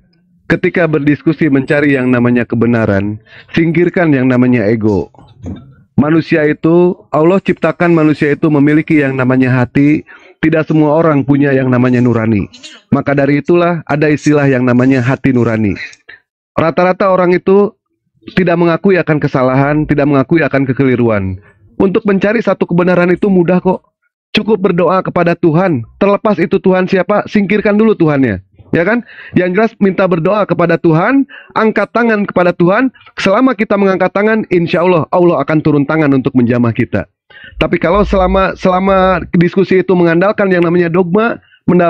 Ketika berdiskusi mencari yang namanya kebenaran, singkirkan yang namanya ego. Manusia itu, Allah ciptakan manusia itu memiliki yang namanya hati. Tidak semua orang punya yang namanya nurani. Maka dari itulah ada istilah yang namanya hati nurani. Rata-rata orang itu tidak mengakui akan kesalahan, tidak mengakui akan kekeliruan. Untuk mencari satu kebenaran itu mudah kok. Cukup berdoa kepada Tuhan. Terlepas itu Tuhan siapa, singkirkan dulu Tuhannya. Ya kan? Yang jelas minta berdoa kepada Tuhan, angkat tangan kepada Tuhan. Selama kita mengangkat tangan, insya Allah Allah akan turun tangan untuk menjamah kita. Tapi kalau selama diskusi itu mengandalkan yang namanya dogma,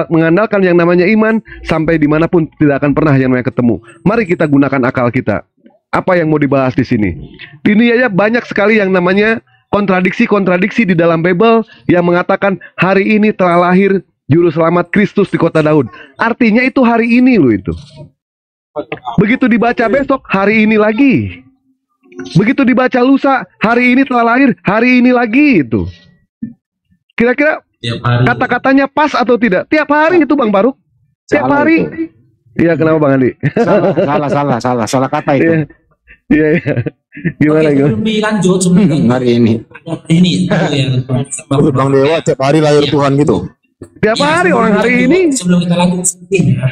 mengandalkan yang namanya iman, sampai dimanapun tidak akan pernah yang namanya ketemu. Mari kita gunakan akal kita. Apa yang mau dibahas di sini? Ini aja banyak sekali yang namanya kontradiksi di dalam Bible yang mengatakan hari ini telah lahir Juru Selamat Kristus di kota Daud. Artinya itu hari ini loh itu. Begitu dibaca besok, hari ini lagi. Begitu dibaca lusa, hari ini telah lahir, hari ini lagi itu. Kira-kira kata-katanya pas atau tidak? Tiap hari itu Bang Baruk. Tiap hari. Iya, kenapa Bang Andi? Salah kata itu. Iya. Gimana? Sebelum dilanjut, hari ini. Bang Dewa tiap hari lahir Tuhan gitu. Tiap hari orang hari ini. Sebelum kita lanjut diskusinya.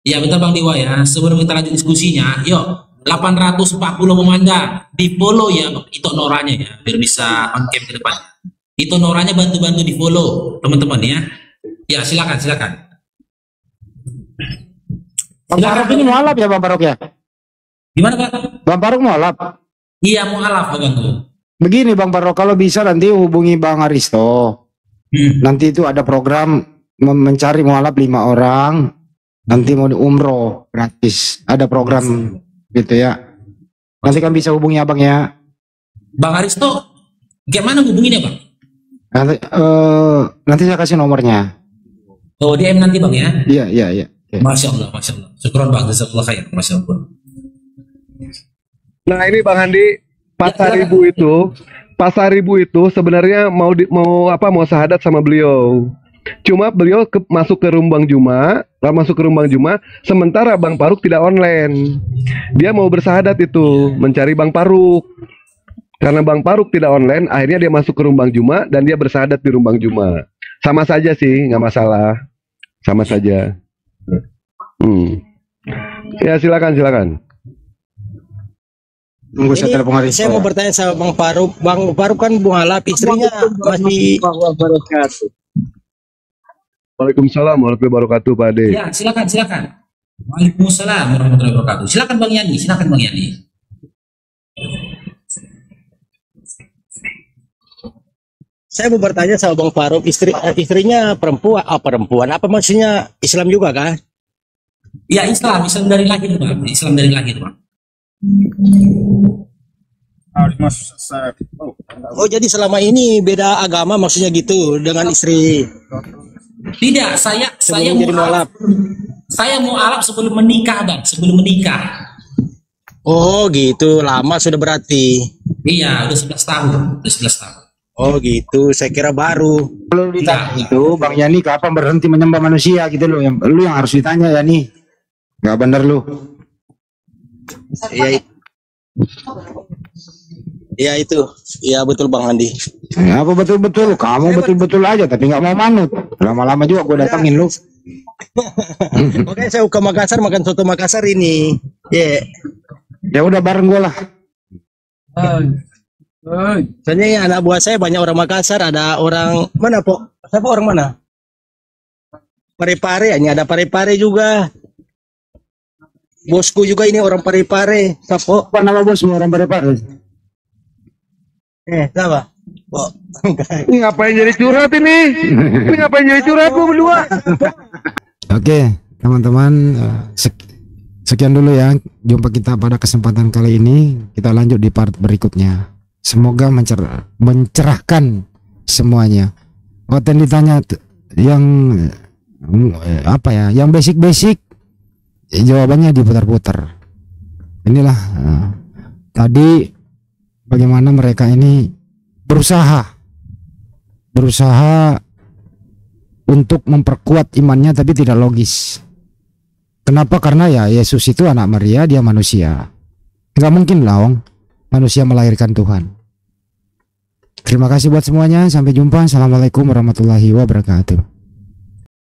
Ya betul Bang Dewa ya. Sebelum kita lanjut diskusinya, yuk 840 memandang di follow ya itu noranya ya biar bisa on cam ke depan. Itu noranya bantu-bantu di follow teman-teman ya. Ya silakan. Bang Faruk ini mualaf ya Bang Faruk ya? Gimana Pak? Bang Faruk mualaf? Iya mualaf Bang. Begini Bang Faruk, kalau bisa nanti hubungi Bang Aristo. Nanti itu ada program mencari mualaf 5 orang. Nanti mau umroh gratis. Ada program gitu ya. Nanti kan bisa hubungi abang ya. Bang Aristo, gimana hubungin ya Bang? Nanti saya kasih nomornya. Oh DM nanti Bang ya? Iya. Masya Allah. Syukuran Bang, jazakallah khair. Masya Allah. Nah ini Bang Handi, Pasar Ibu itu sebenarnya mau sahadat sama beliau. Cuma beliau masuk ke Rumbang Juma, sementara Bang Faruk tidak online. Dia mau bersahadat itu, mencari Bang Faruk. Karena Bang Faruk tidak online, akhirnya dia masuk ke Rumbang Juma dan dia bersahadat di Rumbang Juma. Sama saja sih, nggak masalah. Sama saja. Ya silakan. Tunggu saya telepon Aristo. Saya mau bertanya sama Bang Faruk. Bang Faruk kan mualaf, istrinya masih. Waalaikumsalam warahmatullahi wabarakatuh Pak Ade. Ya silakan. Waalaikumsalam warahmatullahi wabarakatuh. Silakan Bang Yani. Saya mau bertanya sama Bang Faruk, istrinya perempuan apa maksudnya Islam juga kan? Ya Islam dari lahir Bang. Islam dari lahir Bang. Oh jadi selama ini beda agama maksudnya gitu dengan istri. Tidak, saya mualaf sebelum menikah Bang, sebelum menikah. Oh gitu, lama sudah berarti. Iya, udah 11 tahun, udah 11 tahun. Oh gitu, saya kira baru. Kalau ditanya itu Bang Yani kapan berhenti menyembah manusia gitu loh, lu yang harus ditanya Yani. Nggak bener lu. Iya. Iya itu, iya betul Bang Andi. Ya, apa betul-betul? Kamu betul-betul aja, tapi nggak mau manut. Lama-lama juga gue datangin lu. Oke, saya ke Makassar makan soto Makassar ini. Ya. Ya udah bareng gue lah. Soalnya ya, anak buah saya banyak orang Makassar, ada orang mana Pok? Siapa orang mana? Parepare, ini ada Parepare juga. Bosku juga ini orang Parepare. Siapa? Apa nama bosmu orang Parepare? Siapa? Ini ngapain jadi curhat ini? Ini ngapain jadi curhat lu berdua? Oke, teman-teman, sekian dulu ya. Jumpa kita pada kesempatan kali ini. Kita lanjut di part berikutnya. Semoga mencerahkan semuanya. Konten ditanya yang apa ya? Yang basic-basic, jawabannya diputar-putar. Inilah tadi bagaimana mereka ini berusaha untuk memperkuat imannya tapi tidak logis. Kenapa? Karena ya Yesus itu anak Maria, dia manusia. Nggak mungkin lah manusia melahirkan Tuhan. Terima kasih buat semuanya. Sampai jumpa. Assalamualaikum warahmatullahi wabarakatuh.